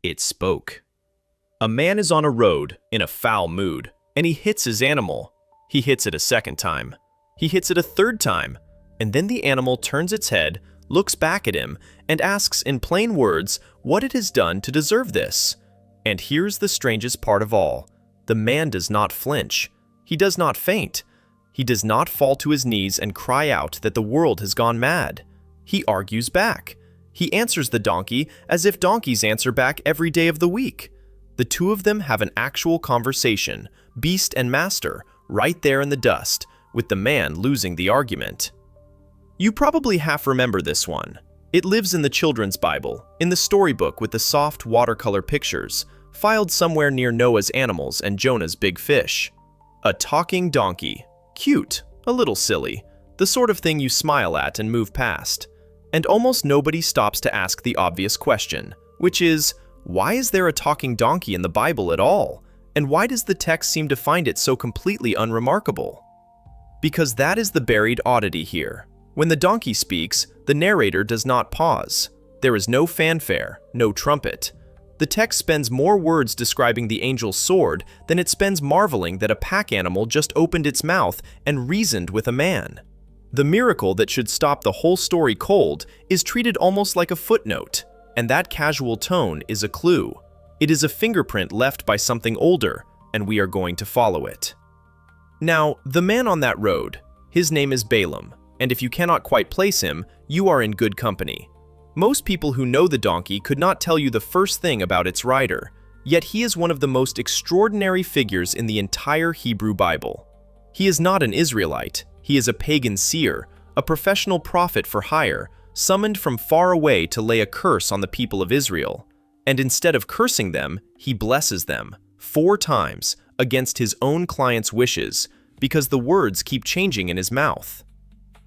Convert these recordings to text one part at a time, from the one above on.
It spoke. A man is on a road in a foul mood, and he hits his animal. He hits it a second time. He hits it a third time, and then the animal turns its head, looks back at him, and asks in plain words what it has done to deserve this. And here's the strangest part of all. The man does not flinch. He does not faint. He does not fall to his knees and cry out that the world has gone mad. He argues back. He answers the donkey as if donkeys answer back every day of the week. The two of them have an actual conversation, beast and master, right there in the dust, with the man losing the argument. You probably half remember this one. It lives in the children's Bible, in the storybook with the soft watercolor pictures, filed somewhere near Noah's animals and Jonah's big fish. A talking donkey. Cute, a little silly, the sort of thing you smile at and move past. And almost nobody stops to ask the obvious question, which is, why is there a talking donkey in the Bible at all? And why does the text seem to find it so completely unremarkable? Because that is the buried oddity here. When the donkey speaks, the narrator does not pause. There is no fanfare, no trumpet. The text spends more words describing the angel's sword than it spends marveling that a pack animal just opened its mouth and reasoned with a man. The miracle that should stop the whole story cold is treated almost like a footnote, and that casual tone is a clue. It is a fingerprint left by something older, and we are going to follow it. Now, the man on that road, his name is Balaam, and if you cannot quite place him, you are in good company. Most people who know the donkey could not tell you the first thing about its rider, yet he is one of the most extraordinary figures in the entire Hebrew Bible. He is not an Israelite. He is a pagan seer, a professional prophet for hire, summoned from far away to lay a curse on the people of Israel. And instead of cursing them, he blesses them 4 times against his own client's wishes, because the words keep changing in his mouth.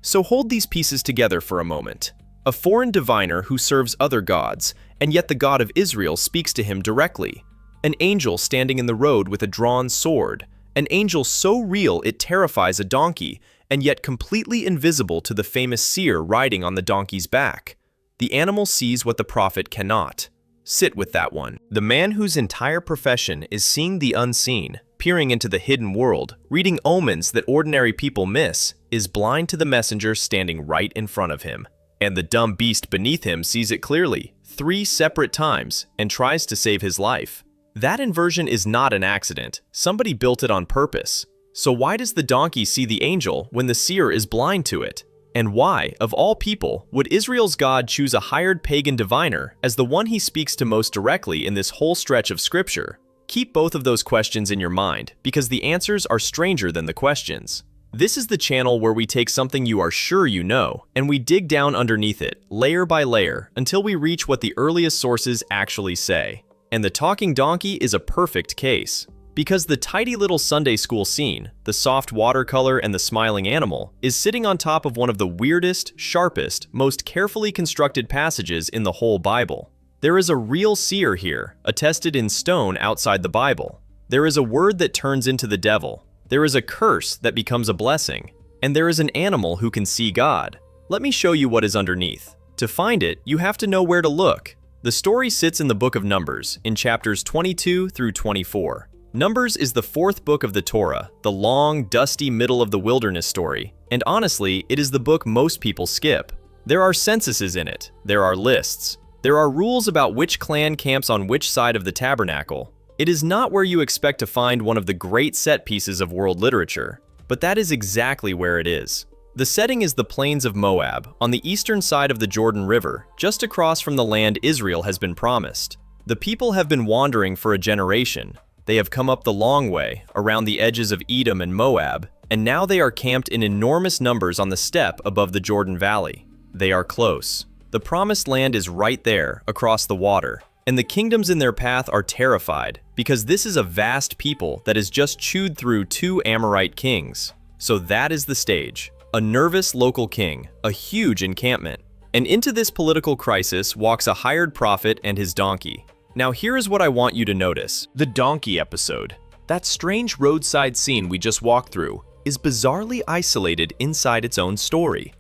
So hold these pieces together for a moment. A foreign diviner who serves other gods, and yet the God of Israel speaks to him directly. An angel standing in the road with a drawn sword. An angel so real it terrifies a donkey, and yet completely invisible to the famous seer riding on the donkey's back. The animal sees what the prophet cannot. Sit with that one. The man whose entire profession is seeing the unseen, peering into the hidden world, reading omens that ordinary people miss, is blind to the messenger standing right in front of him. And the dumb beast beneath him sees it clearly, 3 separate times, and tries to save his life. That inversion is not an accident. Somebody built it on purpose. So why does the donkey see the angel when the seer is blind to it? And why, of all people, would Israel's God choose a hired pagan diviner as the one he speaks to most directly in this whole stretch of scripture? Keep both of those questions in your mind, because the answers are stranger than the questions. This is the channel where we take something you are sure you know, and we dig down underneath it, layer by layer, until we reach what the earliest sources actually say. And the talking donkey is a perfect case. Because the tidy little Sunday school scene, the soft watercolor and the smiling animal, is sitting on top of one of the weirdest, sharpest, most carefully constructed passages in the whole Bible. There is a real seer here, attested in stone outside the Bible. There is a word that turns into the devil. There is a curse that becomes a blessing. And there is an animal who can see God. Let me show you what is underneath. To find it, you have to know where to look. The story sits in the book of Numbers, in chapters 22 through 24. Numbers is the 4th book of the Torah, the long, dusty middle of the wilderness story, and honestly, it is the book most people skip. There are censuses in it, there are lists, there are rules about which clan camps on which side of the tabernacle. It is not where you expect to find one of the great set pieces of world literature, but that is exactly where it is. The setting is the plains of Moab, on the eastern side of the Jordan River, just across from the land Israel has been promised. The people have been wandering for a generation. They have come up the long way, around the edges of Edom and Moab, and now they are camped in enormous numbers on the steppe above the Jordan Valley. They are close. The promised land is right there, across the water, and the kingdoms in their path are terrified, because this is a vast people that has just chewed through 2 Amorite kings. So that is the stage. A nervous local king, a huge encampment. And into this political crisis walks a hired prophet and his donkey. Now here is what I want you to notice. The donkey episode. That strange roadside scene we just walked through is bizarrely isolated inside its own story.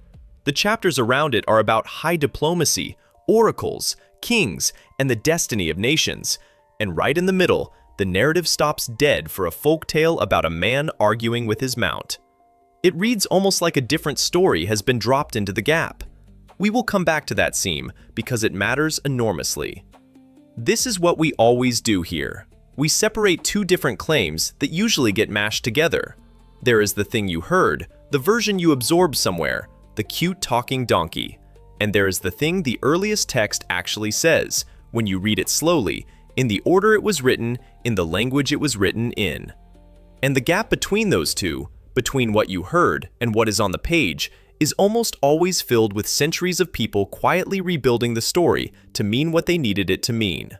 The chapters around it are about high diplomacy, oracles, kings, and the destiny of nations. And right in the middle, the narrative stops dead for a folktale about a man arguing with his mount. It reads almost like a different story has been dropped into the gap. We will come back to that seam because it matters enormously. This is what we always do here. We separate two different claims that usually get mashed together. There is the thing you heard, the version you absorbed somewhere, the cute talking donkey. And there is the thing the earliest text actually says, when you read it slowly, in the order it was written, in the language it was written in. And the gap between those two, between what you heard and what is on the page, is almost always filled with centuries of people quietly rebuilding the story to mean what they needed it to mean.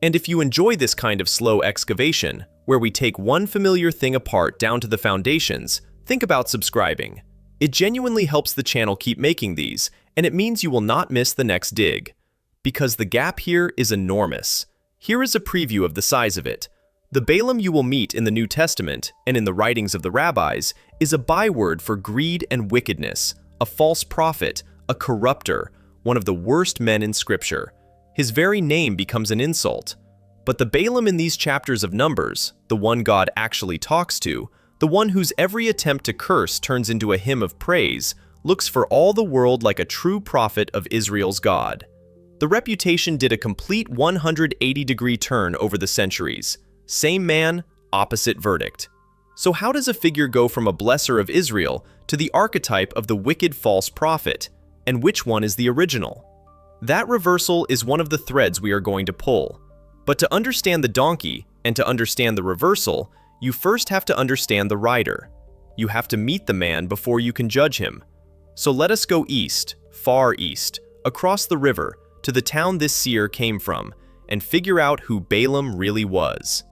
And if you enjoy this kind of slow excavation, where we take one familiar thing apart down to the foundations, think about subscribing. It genuinely helps the channel keep making these, and it means you will not miss the next dig. Because the gap here is enormous. Here is a preview of the size of it. The Balaam you will meet in the New Testament and in the writings of the rabbis is a byword for greed and wickedness, a false prophet, a corrupter, one of the worst men in Scripture. His very name becomes an insult. But the Balaam in these chapters of Numbers, the one God actually talks to, the one whose every attempt to curse turns into a hymn of praise, looks for all the world like a true prophet of Israel's God. The reputation did a complete 180-degree turn over the centuries. Same man, opposite verdict. So how does a figure go from a blesser of Israel to the archetype of the wicked false prophet? And which one is the original? That reversal is one of the threads we are going to pull. But to understand the donkey and to understand the reversal, you first have to understand the rider. You have to meet the man before you can judge him. So let us go east, far east, across the river, to the town this seer came from, and figure out who Balaam really was.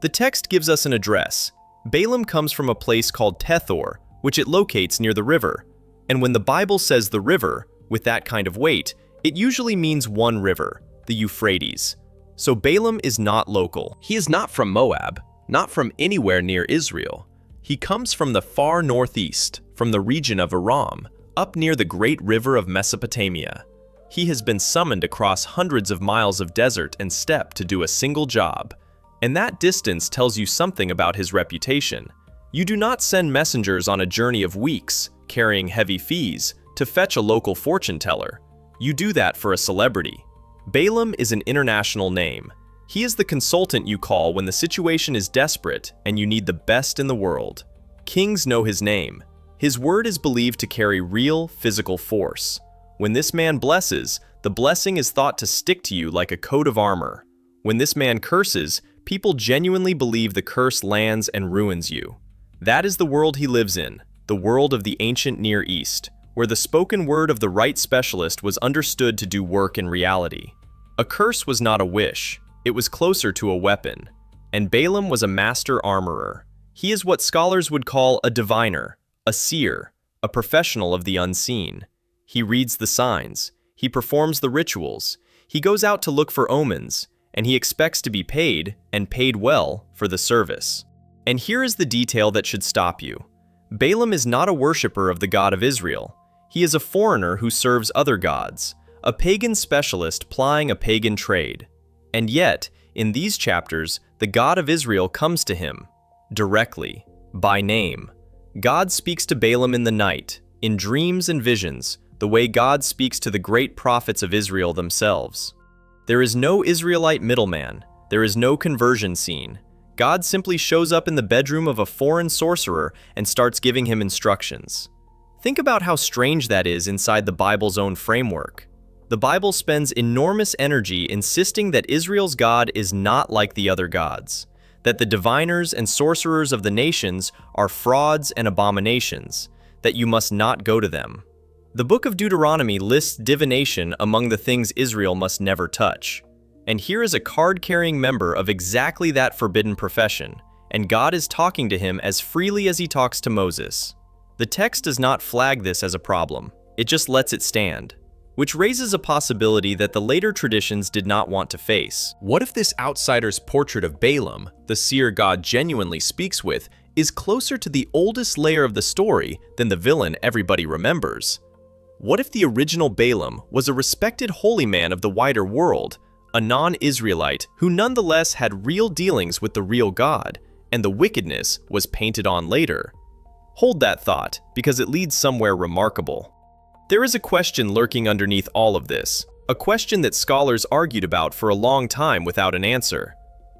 The text gives us an address. Balaam comes from a place called Tethor, which it locates near the river. And when the Bible says the river, with that kind of weight, it usually means one river, the Euphrates. So Balaam is not local. He is not from Moab, not from anywhere near Israel. He comes from the far northeast, from the region of Aram, up near the great river of Mesopotamia. He has been summoned across hundreds of miles of desert and steppe to do a single job. And that distance tells you something about his reputation. You do not send messengers on a journey of weeks, carrying heavy fees, to fetch a local fortune teller. You do that for a celebrity. Balaam is an international name. He is the consultant you call when the situation is desperate and you need the best in the world. Kings know his name. His word is believed to carry real, physical force. When this man blesses, the blessing is thought to stick to you like a coat of armor. When this man curses, people genuinely believe the curse lands and ruins you. That is the world he lives in, the world of the ancient Near East, where the spoken word of the right specialist was understood to do work in reality. A curse was not a wish, it was closer to a weapon. And Balaam was a master armorer. He is what scholars would call a diviner, a seer, a professional of the unseen. He reads the signs, he performs the rituals, he goes out to look for omens, and he expects to be paid, and paid well, for the service. And here is the detail that should stop you. Balaam is not a worshiper of the God of Israel. He is a foreigner who serves other gods, a pagan specialist plying a pagan trade. And yet, in these chapters, the God of Israel comes to him, directly, by name. God speaks to Balaam in the night, in dreams and visions, the way God speaks to the great prophets of Israel themselves. There is no Israelite middleman. There is no conversion scene. God simply shows up in the bedroom of a foreign sorcerer and starts giving him instructions. Think about how strange that is inside the Bible's own framework. The Bible spends enormous energy insisting that Israel's God is not like the other gods, that the diviners and sorcerers of the nations are frauds and abominations, that you must not go to them. The book of Deuteronomy lists divination among the things Israel must never touch. And here is a card-carrying member of exactly that forbidden profession, and God is talking to him as freely as he talks to Moses. The text does not flag this as a problem, it just lets it stand, which raises a possibility that the later traditions did not want to face. What if this outsider's portrait of Balaam, the seer God genuinely speaks with, is closer to the oldest layer of the story than the villain everybody remembers? What if the original Balaam was a respected holy man of the wider world, a non-Israelite who nonetheless had real dealings with the real God, and the wickedness was painted on later. Hold that thought, because it leads somewhere remarkable. There is a question lurking underneath all of this, a question that scholars argued about for a long time without an answer.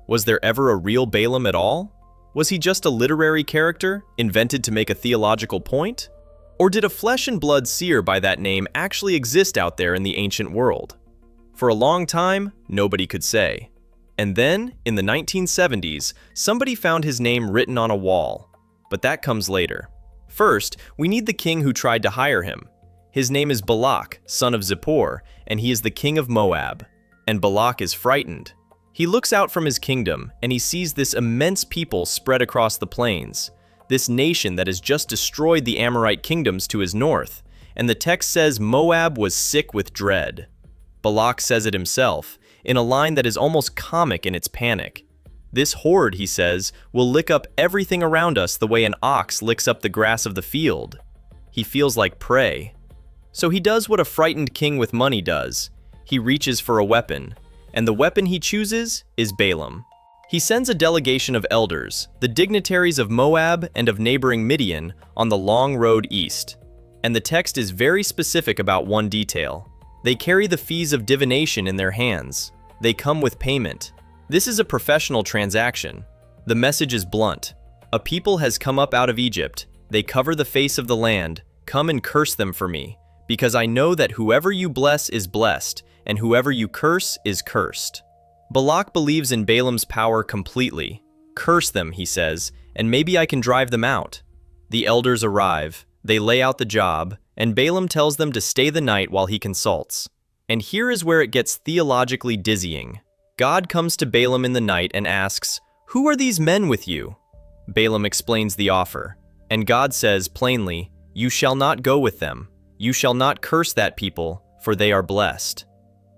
Was there ever a real Balaam at all? Was he just a literary character, invented to make a theological point? Or did a flesh and blood seer by that name actually exist out there in the ancient world? For a long time, nobody could say. And then, in the 1970s, somebody found his name written on a wall. But that comes later. First, we need the king who tried to hire him. His name is Balak, son of Zippor, and he is the king of Moab. And Balak is frightened. He looks out from his kingdom, and he sees this immense people spread across the plains, this nation that has just destroyed the Amorite kingdoms to his north, and the text says Moab was sick with dread. Balak says it himself, in a line that is almost comic in its panic. This horde, he says, will lick up everything around us the way an ox licks up the grass of the field. He feels like prey. So he does what a frightened king with money does. He reaches for a weapon, and the weapon he chooses is Balaam. He sends a delegation of elders, the dignitaries of Moab and of neighboring Midian, on the long road east. And the text is very specific about one detail. They carry the fees of divination in their hands. They come with payment. This is a professional transaction. The message is blunt. A people has come up out of Egypt. They cover the face of the land. Come and curse them for me, because I know that whoever you bless is blessed, and whoever you curse is cursed. Balak believes in Balaam's power completely. Curse them, he says, and maybe I can drive them out. The elders arrive. They lay out the job, and Balaam tells them to stay the night while he consults. And here is where it gets theologically dizzying. God comes to Balaam in the night and asks, "Who are these men with you?" Balaam explains the offer, and God says plainly, "You shall not go with them. You shall not curse that people, for they are blessed."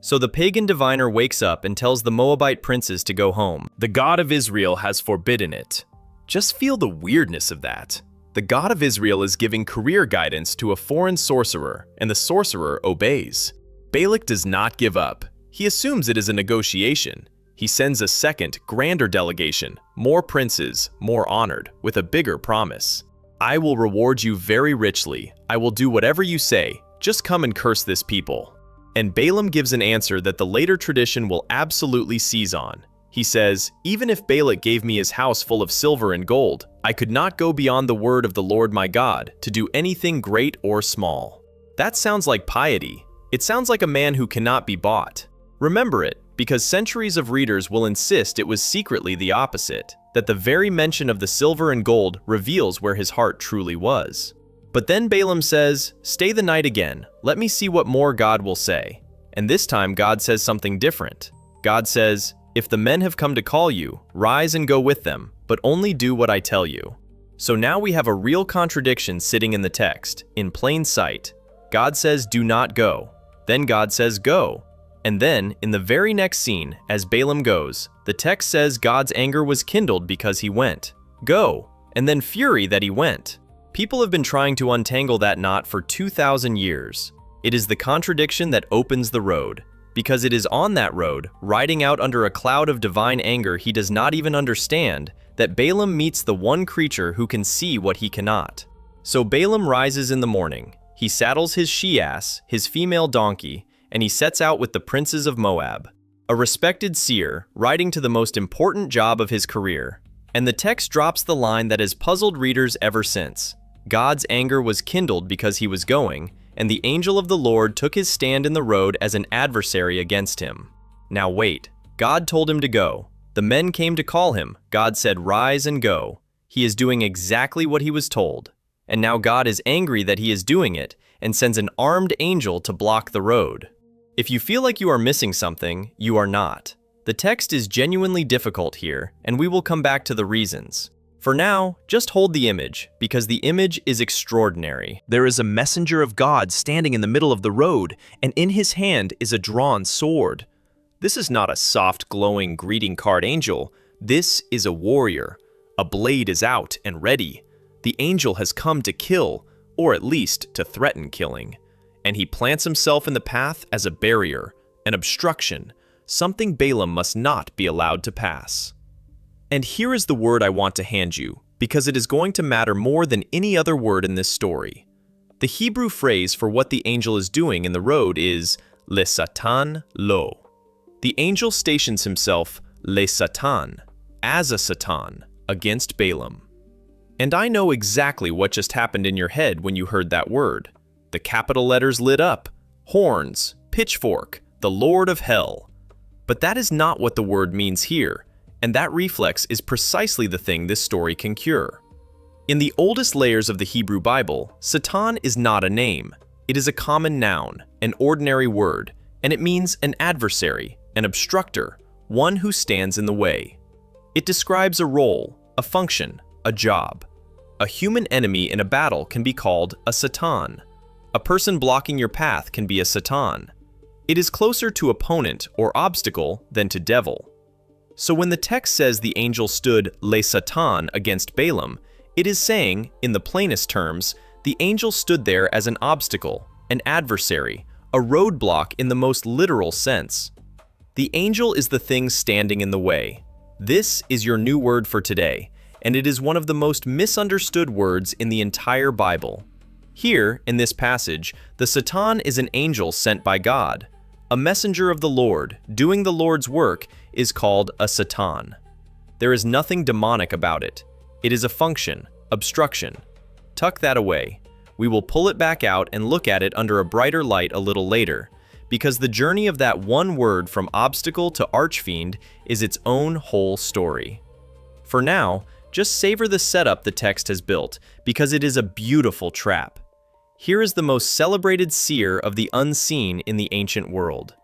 So the pagan diviner wakes up and tells the Moabite princes to go home. The God of Israel has forbidden it. Just feel the weirdness of that. The God of Israel is giving career guidance to a foreign sorcerer, and the sorcerer obeys. Balak does not give up. He assumes it is a negotiation. He sends a second, grander delegation, more princes, more honored, with a bigger promise. I will reward you very richly. I will do whatever you say. Just come and curse this people. And Balaam gives an answer that the later tradition will absolutely seize on. He says, even if Balak gave me his house full of silver and gold, I could not go beyond the word of the Lord my God to do anything great or small. That sounds like piety. It sounds like a man who cannot be bought. Remember it, because centuries of readers will insist it was secretly the opposite, that the very mention of the silver and gold reveals where his heart truly was. But then Balaam says, "Stay the night again. Let me see what more God will say." And this time God says something different. God says, "If the men have come to call you, rise and go with them, but only do what I tell you." So now we have a real contradiction sitting in the text, in plain sight. God says, "Do not go." Then God says, "Go." And then, in the very next scene, as Balaam goes, the text says God's anger was kindled because he went. Go, and then fury that he went. People have been trying to untangle that knot for 2,000 years. It is the contradiction that opens the road, because it is on that road, riding out under a cloud of divine anger he does not even understand, that Balaam meets the one creature who can see what he cannot. So Balaam rises in the morning. He saddles his she-ass, his female donkey, and he sets out with the princes of Moab, a respected seer riding to the most important job of his career. And the text drops the line that has puzzled readers ever since. God's anger was kindled because he was going, and the angel of the Lord took his stand in the road as an adversary against him. Now wait, God told him to go. The men came to call him. God said, "Rise and go." He is doing exactly what he was told. And now God is angry that he is doing it and sends an armed angel to block the road. If you feel like you are missing something, you are not. The text is genuinely difficult here, and we will come back to the reasons. For now, just hold the image, because the image is extraordinary. There is a messenger of God standing in the middle of the road, and in his hand is a drawn sword. This is not a soft, glowing greeting card angel. This is a warrior. A blade is out and ready. The angel has come to kill, or at least to threaten killing. And he plants himself in the path as a barrier, an obstruction, something Balaam must not be allowed to pass. And here is the word I want to hand you, because it is going to matter more than any other word in this story. The Hebrew phrase for what the angel is doing in the road is le satan lo. The angel stations himself le satan, as a satan, against Balaam. And I know exactly what just happened in your head when you heard that word. The capital letters lit up, horns, pitchfork, the Lord of hell. But that is not what the word means here, and that reflex is precisely the thing this story can cure. In the oldest layers of the Hebrew Bible, Satan is not a name. It is a common noun, an ordinary word, and it means an adversary, an obstructor, one who stands in the way. It describes a role, a function, a job. A human enemy in a battle can be called a Satan. A person blocking your path can be a Satan. It is closer to opponent or obstacle than to devil. So when the text says the angel stood le Satan against Balaam, it is saying, in the plainest terms, the angel stood there as an obstacle, an adversary, a roadblock in the most literal sense. The angel is the thing standing in the way. This is your new word for today, and it is one of the most misunderstood words in the entire Bible. Here, in this passage, the Satan is an angel sent by God. A messenger of the Lord, doing the Lord's work, is called a Satan. There is nothing demonic about it. It is a function, obstruction. Tuck that away. We will pull it back out and look at it under a brighter light a little later, because the journey of that one word from obstacle to archfiend is its own whole story. For now, just savor the setup the text has built, because it is a beautiful trap. Here is the most celebrated seer of the unseen in the ancient world.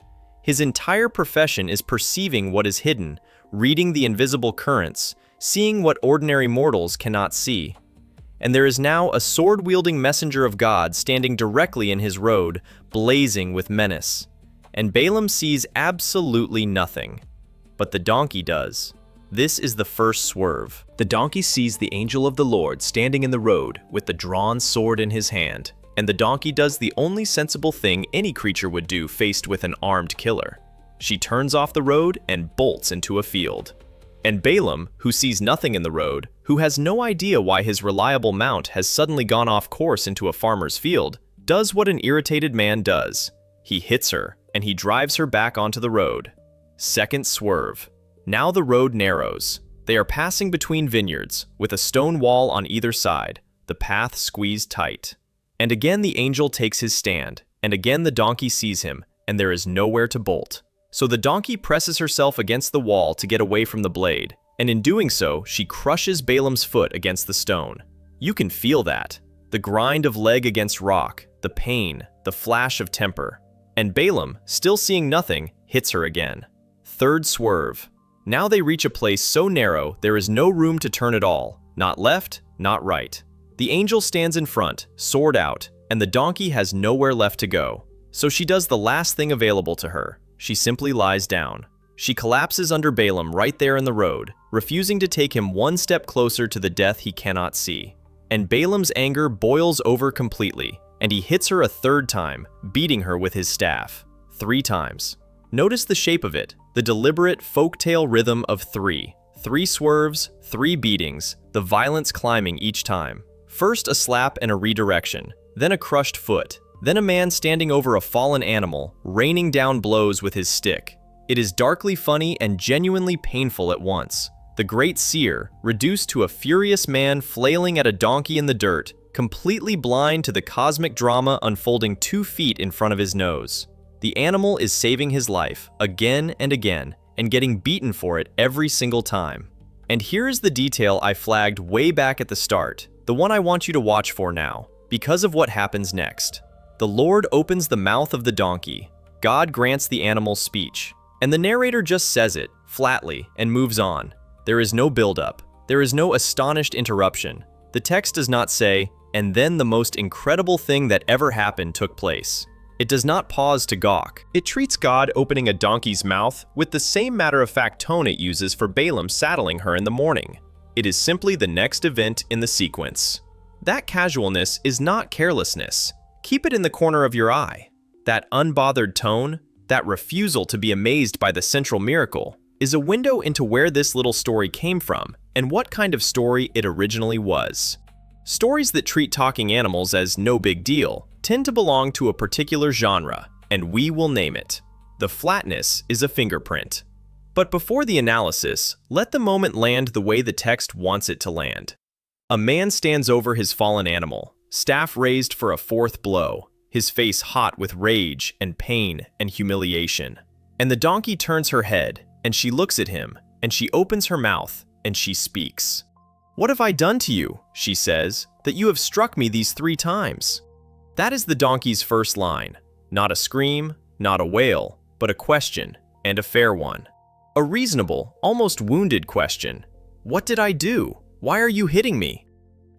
His entire profession is perceiving what is hidden, reading the invisible currents, seeing what ordinary mortals cannot see. And there is now a sword-wielding messenger of God standing directly in his road, blazing with menace. And Balaam sees absolutely nothing. But the donkey does. This is the first swerve. The donkey sees the angel of the Lord standing in the road with the drawn sword in his hand, and the donkey does the only sensible thing any creature would do faced with an armed killer. She turns off the road and bolts into a field. And Balaam, who sees nothing in the road, who has no idea why his reliable mount has suddenly gone off course into a farmer's field, does what an irritated man does. He hits her, and he drives her back onto the road. Second swerve. Now the road narrows. They are passing between vineyards, with a stone wall on either side, the path squeezed tight. And again the angel takes his stand, and again the donkey sees him, and there is nowhere to bolt. So the donkey presses herself against the wall to get away from the blade, and in doing so, she crushes Balaam's foot against the stone. You can feel that. The grind of leg against rock, the pain, the flash of temper. And Balaam, still seeing nothing, hits her again. Third swerve. Now they reach a place so narrow there is no room to turn at all, not left, not right. The angel stands in front, sword out, and the donkey has nowhere left to go. So she does the last thing available to her. She simply lies down. She collapses under Balaam right there in the road, refusing to take him one step closer to the death he cannot see. And Balaam's anger boils over completely, and he hits her a third time, beating her with his staff. 3 times. Notice the shape of it, the deliberate folktale rhythm of 3. 3 swerves, 3 beatings, the violence climbing each time. First a slap and a redirection, then a crushed foot, then a man standing over a fallen animal, raining down blows with his stick. It is darkly funny and genuinely painful at once. The great seer, reduced to a furious man flailing at a donkey in the dirt, completely blind to the cosmic drama unfolding 2 feet in front of his nose. The animal is saving his life, again and again, and getting beaten for it every single time. And here is the detail I flagged way back at the start, the one I want you to watch for now, because of what happens next. The Lord opens the mouth of the donkey. God grants the animal speech. And the narrator just says it, flatly, and moves on. There is no build-up. There is no astonished interruption. The text does not say, and then the most incredible thing that ever happened took place. It does not pause to gawk. It treats God opening a donkey's mouth with the same matter-of-fact tone it uses for Balaam saddling her in the morning. It is simply the next event in the sequence. That casualness is not carelessness. Keep it in the corner of your eye. That unbothered tone, that refusal to be amazed by the central miracle, is a window into where this little story came from and what kind of story it originally was. Stories that treat talking animals as no big deal tend to belong to a particular genre, and we will name it. The flatness is a fingerprint. But before the analysis, let the moment land the way the text wants it to land. A man stands over his fallen animal, staff raised for a fourth blow, his face hot with rage and pain and humiliation. And the donkey turns her head, and she looks at him, and she opens her mouth, and she speaks. "What have I done to you," she says, "that you have struck me these 3 times?" That is the donkey's first line. Not a scream, not a wail, but a question, and a fair one. A reasonable, almost wounded question. "What did I do? Why are you hitting me?"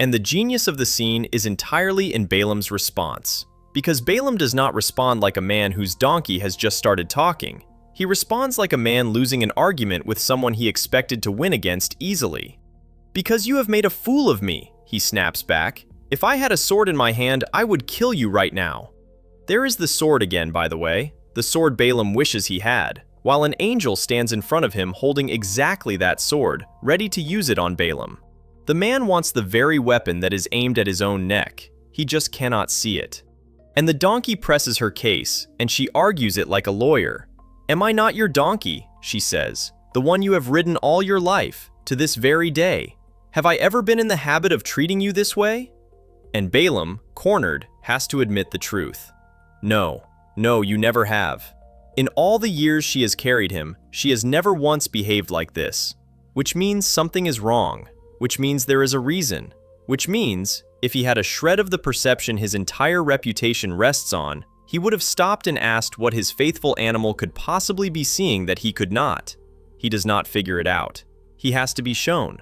And the genius of the scene is entirely in Balaam's response. Because Balaam does not respond like a man whose donkey has just started talking. He responds like a man losing an argument with someone he expected to win against easily. "Because you have made a fool of me," he snaps back. "If I had a sword in my hand, I would kill you right now." There is the sword again, by the way, the sword Balaam wishes he had, while an angel stands in front of him holding exactly that sword, ready to use it on Balaam. The man wants the very weapon that is aimed at his own neck. He just cannot see it. And the donkey presses her case, and she argues it like a lawyer. "Am I not your donkey?" she says, "the one you have ridden all your life, to this very day? Have I ever been in the habit of treating you this way?" And Balaam, cornered, has to admit the truth. No, you never have. In all the years she has carried him, she has never once behaved like this. Which means something is wrong. Which means there is a reason. Which means, if he had a shred of the perception his entire reputation rests on, he would have stopped and asked what his faithful animal could possibly be seeing that he could not. He does not figure it out. He has to be shown.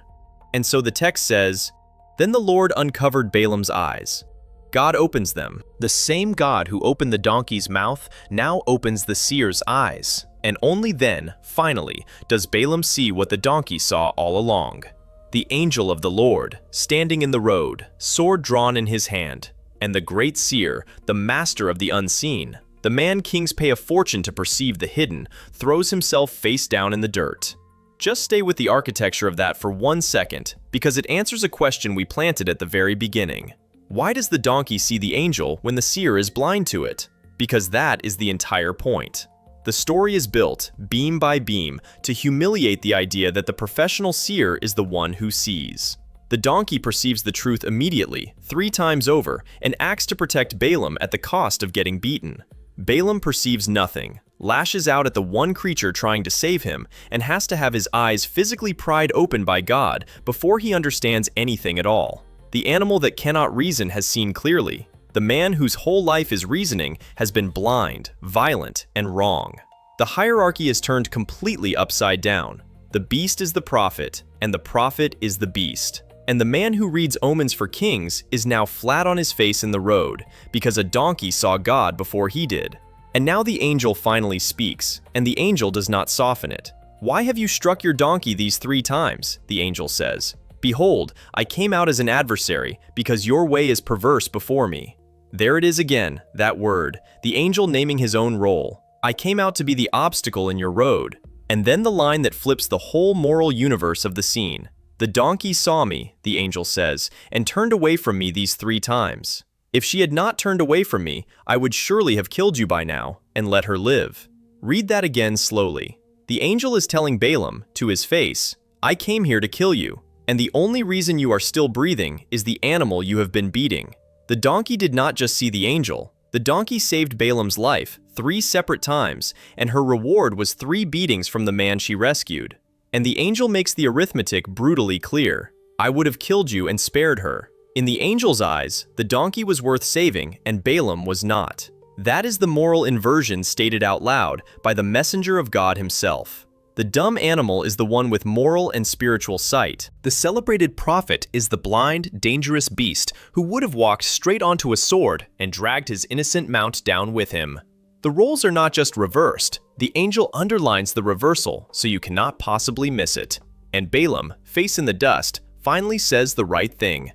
And so the text says, "Then the Lord uncovered Balaam's eyes." God opens them. The same God who opened the donkey's mouth now opens the seer's eyes. And only then, finally, does Balaam see what the donkey saw all along. The angel of the Lord, standing in the road, sword drawn in his hand. And the great seer, the master of the unseen, the man kings pay a fortune to perceive the hidden, throws himself face down in the dirt. Just stay with the architecture of that for 1 second, because it answers a question we planted at the very beginning. Why does the donkey see the angel when the seer is blind to it? Because that is the entire point. The story is built, beam by beam, to humiliate the idea that the professional seer is the one who sees. The donkey perceives the truth immediately, 3 times over, and acts to protect Balaam at the cost of getting beaten. Balaam perceives nothing, lashes out at the one creature trying to save him, and has to have his eyes physically pried open by God before he understands anything at all. The animal that cannot reason has seen clearly. The man whose whole life is reasoning has been blind, violent, and wrong. The hierarchy is turned completely upside down. The beast is the prophet, and the prophet is the beast. And the man who reads omens for kings is now flat on his face in the road, because a donkey saw God before he did. And now the angel finally speaks, and the angel does not soften it. "Why have you struck your donkey these 3 times?" the angel says. "Behold, I came out as an adversary, because your way is perverse before me." There it is again, that word, the angel naming his own role. "I came out to be the obstacle in your road." And then the line that flips the whole moral universe of the scene. "The donkey saw me," the angel says, "and turned away from me these 3 times. If she had not turned away from me, I would surely have killed you by now, and let her live." Read that again slowly. The angel is telling Balaam, to his face, "I came here to kill you. And the only reason you are still breathing is the animal you have been beating." The donkey did not just see the angel. The donkey saved Balaam's life 3 separate times, and her reward was 3 beatings from the man she rescued. And the angel makes the arithmetic brutally clear. "I would have killed you and spared her." In the angel's eyes, the donkey was worth saving, and Balaam was not. That is the moral inversion stated out loud by the messenger of God himself. The dumb animal is the one with moral and spiritual sight. The celebrated prophet is the blind, dangerous beast who would have walked straight onto a sword and dragged his innocent mount down with him. The roles are not just reversed. The angel underlines the reversal so you cannot possibly miss it. And Balaam, face in the dust, finally says the right thing.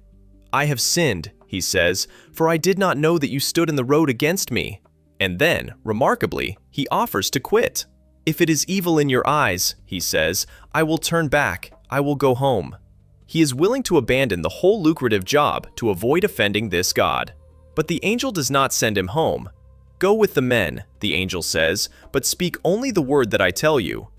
"I have sinned," he says, "for I did not know that you stood in the road against me." And then, remarkably, he offers to quit. "If it is evil in your eyes," he says, "I will turn back, I will go home." He is willing to abandon the whole lucrative job to avoid offending this God. But the angel does not send him home. "Go with the men," the angel says, "but speak only the word that I tell you."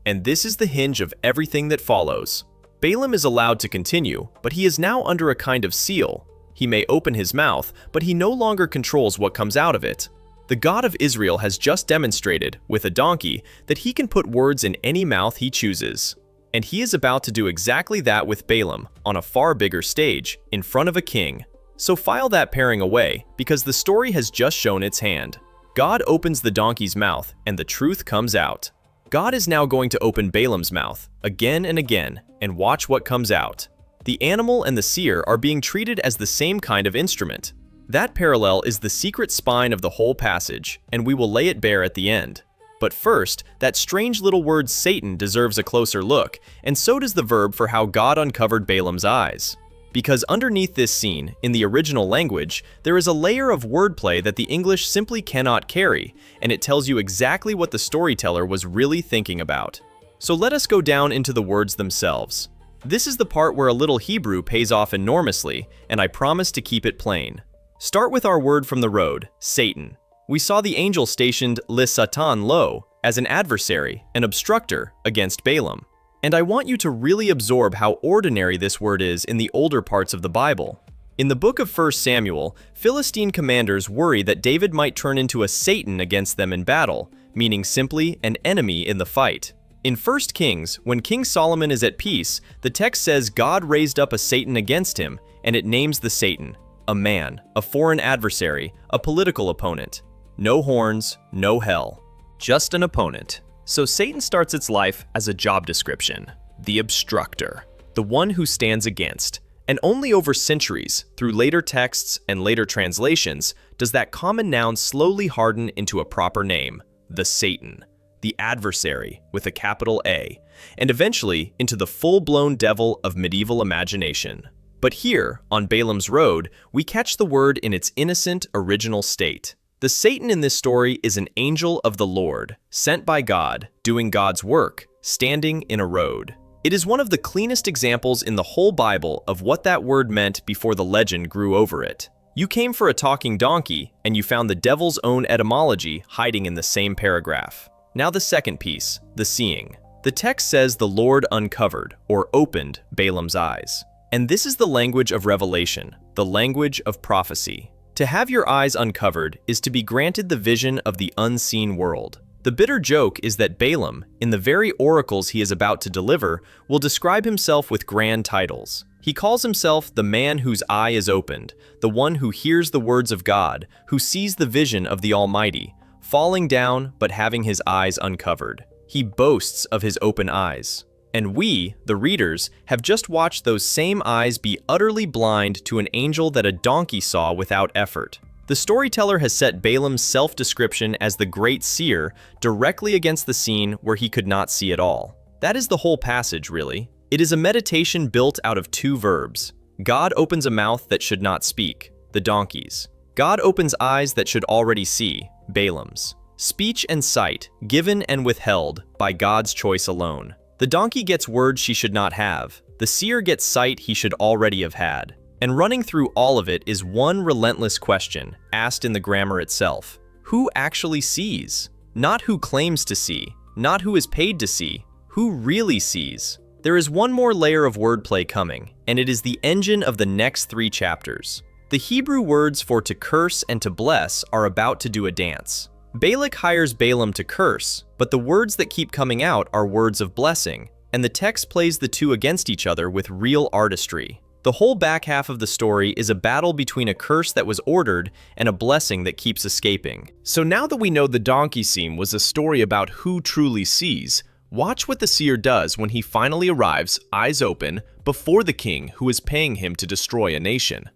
And this is the hinge of everything that follows. Balaam is allowed to continue, but he is now under a kind of seal. He may open his mouth, but he no longer controls what comes out of it. The God of Israel has just demonstrated, with a donkey, that he can put words in any mouth he chooses. And he is about to do exactly that with Balaam, on a far bigger stage, in front of a king. So file that pairing away, because the story has just shown its hand. God opens the donkey's mouth, and the truth comes out. God is now going to open Balaam's mouth, again and again, and watch what comes out. The animal and the seer are being treated as the same kind of instrument. That parallel is the secret spine of the whole passage, and we will lay it bare at the end. But first, that strange little word Satan deserves a closer look, and so does the verb for how God uncovered Balaam's eyes. Because underneath this scene, in the original language, there is a layer of wordplay that the English simply cannot carry, and it tells you exactly what the storyteller was really thinking about. So let us go down into the words themselves. This is the part where a little Hebrew pays off enormously, and I promise to keep it plain. Start with our word from the road, Satan. We saw the angel stationed le Satan lo, as an adversary, an obstructor, against Balaam. And I want you to really absorb how ordinary this word is in the older parts of the Bible. In the book of 1 Samuel, Philistine commanders worry that David might turn into a Satan against them in battle, meaning simply an enemy in the fight. In 1 Kings, when King Solomon is at peace, the text says God raised up a Satan against him, and it names the Satan, a man, a foreign adversary, a political opponent. No horns, no hell, just an opponent. So Satan starts its life as a job description, the obstructor, the one who stands against. And only over centuries, through later texts and later translations, does that common noun slowly harden into a proper name, the Satan, the adversary with a capital A, and eventually into the full-blown devil of medieval imagination. But here, on Balaam's road, we catch the word in its innocent, original state. The Satan in this story is an angel of the Lord, sent by God, doing God's work, standing in a road. It is one of the cleanest examples in the whole Bible of what that word meant before the legend grew over it. You came for a talking donkey, and you found the devil's own etymology hiding in the same paragraph. Now the second piece, the seeing. The text says the Lord uncovered, or opened, Balaam's eyes. And this is the language of revelation, the language of prophecy. To have your eyes uncovered is to be granted the vision of the unseen world. The bitter joke is that Balaam, in the very oracles he is about to deliver, will describe himself with grand titles. He calls himself the man whose eye is opened, the one who hears the words of God, who sees the vision of the Almighty, falling down but having his eyes uncovered. He boasts of his open eyes. And we, the readers, have just watched those same eyes be utterly blind to an angel that a donkey saw without effort. The storyteller has set Balaam's self-description as the great seer directly against the scene where he could not see at all. That is the whole passage, really. It is a meditation built out of two verbs. God opens a mouth that should not speak, the donkey's. God opens eyes that should already see, Balaam's. Speech and sight, given and withheld by God's choice alone. The donkey gets words she should not have. The seer gets sight he should already have had. And running through all of it is one relentless question, asked in the grammar itself. Who actually sees? Not who claims to see, not who is paid to see, who really sees? There is one more layer of wordplay coming, and it is the engine of the next 3 chapters. The Hebrew words for to curse and to bless are about to do a dance. Balak hires Balaam to curse, but the words that keep coming out are words of blessing, and the text plays the two against each other with real artistry. The whole back half of the story is a battle between a curse that was ordered and a blessing that keeps escaping. So now that we know the donkey scene was a story about who truly sees, watch what the seer does when he finally arrives, eyes open, before the king who is paying him to destroy a nation.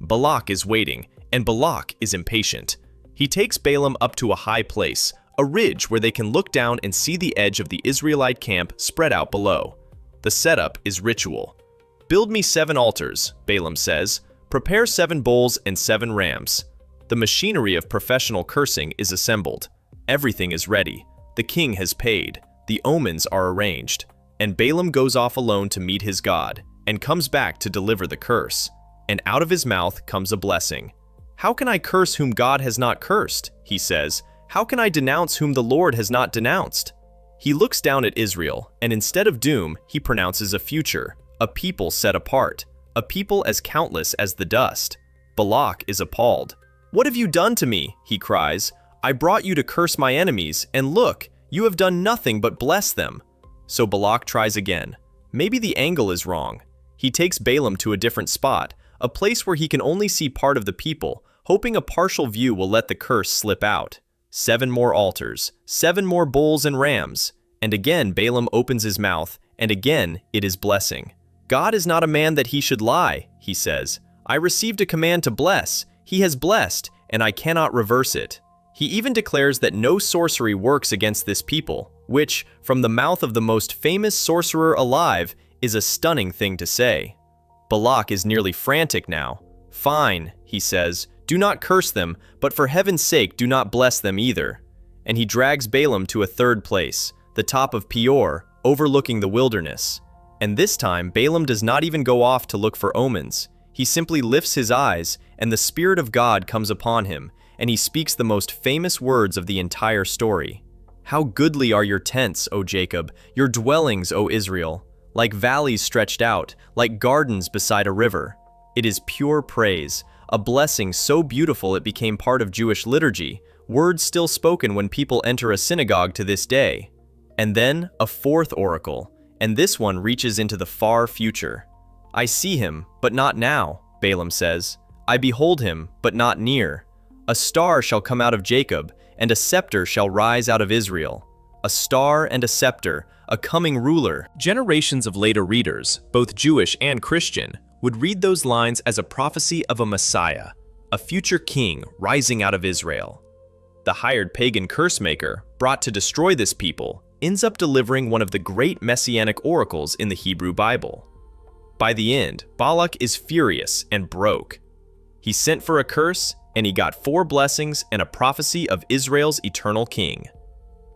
Balak is waiting, and Balak is impatient. He takes Balaam up to a high place, a ridge where they can look down and see the edge of the Israelite camp spread out below. The setup is ritual. Build me 7 altars, Balaam says. Prepare 7 bulls and 7 rams. The machinery of professional cursing is assembled. Everything is ready. The king has paid. The omens are arranged. And Balaam goes off alone to meet his God, and comes back to deliver the curse. And out of his mouth comes a blessing. "How can I curse whom God has not cursed?" he says. "How can I denounce whom the Lord has not denounced?" He looks down at Israel, and instead of doom, he pronounces a future, a people set apart, a people as countless as the dust. Balak is appalled. "What have you done to me?" he cries. "I brought you to curse my enemies, and look, you have done nothing but bless them." So Balak tries again. Maybe the angle is wrong. He takes Balaam to a different spot, a place where he can only see part of the people, hoping a partial view will let the curse slip out. 7 more altars, 7 more bulls and rams, and again Balaam opens his mouth, and again it is blessing. "God is not a man that he should lie," he says. "I received a command to bless. He has blessed, and I cannot reverse it." He even declares that no sorcery works against this people, which, from the mouth of the most famous sorcerer alive, is a stunning thing to say. Balak is nearly frantic now. "Fine," he says, "do not curse them, but for heaven's sake do not bless them either." And he drags Balaam to a third place, the top of Peor, overlooking the wilderness. And this time Balaam does not even go off to look for omens. He simply lifts his eyes, and the Spirit of God comes upon him, and he speaks the most famous words of the entire story. "How goodly are your tents, O Jacob, your dwellings, O Israel, like valleys stretched out, like gardens beside a river." It is pure praise, a blessing so beautiful it became part of Jewish liturgy, words still spoken when people enter a synagogue to this day. And then a fourth oracle, and this one reaches into the far future. "I see him, but not now," Balaam says. "I behold him, but not near. A star shall come out of Jacob, and a scepter shall rise out of Israel." A star and a scepter, a coming ruler. Generations of later readers, both Jewish and Christian, would read those lines as a prophecy of a Messiah, a future king rising out of Israel. The hired pagan curse maker, brought to destroy this people, ends up delivering one of the great messianic oracles in the Hebrew Bible. By the end, Balak is furious and broke. He sent for a curse, and he got 4 blessings and a prophecy of Israel's eternal king.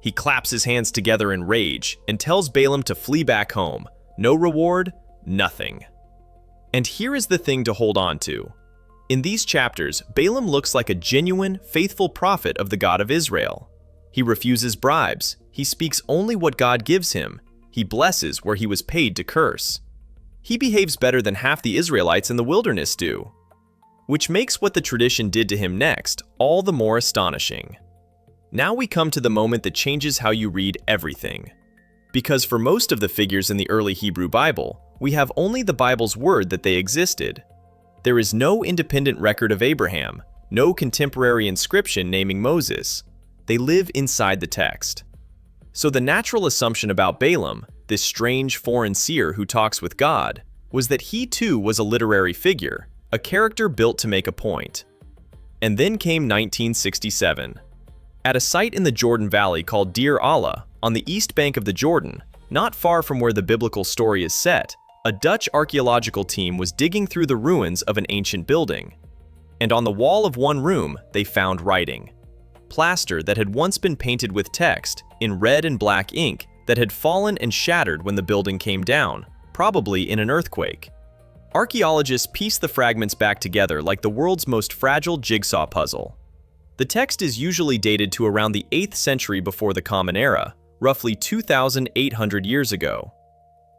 He claps his hands together in rage and tells Balaam to flee back home. No reward, nothing. And here is the thing to hold on to. In these chapters, Balaam looks like a genuine, faithful prophet of the God of Israel. He refuses bribes. He speaks only what God gives him. He blesses where he was paid to curse. He behaves better than half the Israelites in the wilderness do, which makes what the tradition did to him next all the more astonishing. Now we come to the moment that changes how you read everything. Because for most of the figures in the early Hebrew Bible, we have only the Bible's word that they existed. There is no independent record of Abraham, no contemporary inscription naming Moses. They live inside the text. So the natural assumption about Balaam, this strange foreign seer who talks with God, was that he too was a literary figure, a character built to make a point. And then came 1967. At a site in the Jordan Valley called Deir Allah, on the east bank of the Jordan, not far from where the biblical story is set, a Dutch archaeological team was digging through the ruins of an ancient building. And on the wall of one room, they found writing. Plaster that had once been painted with text in red and black ink that had fallen and shattered when the building came down, probably in an earthquake. Archaeologists pieced the fragments back together like the world's most fragile jigsaw puzzle. The text is usually dated to around the 8th century before the Common Era, roughly 2,800 years ago.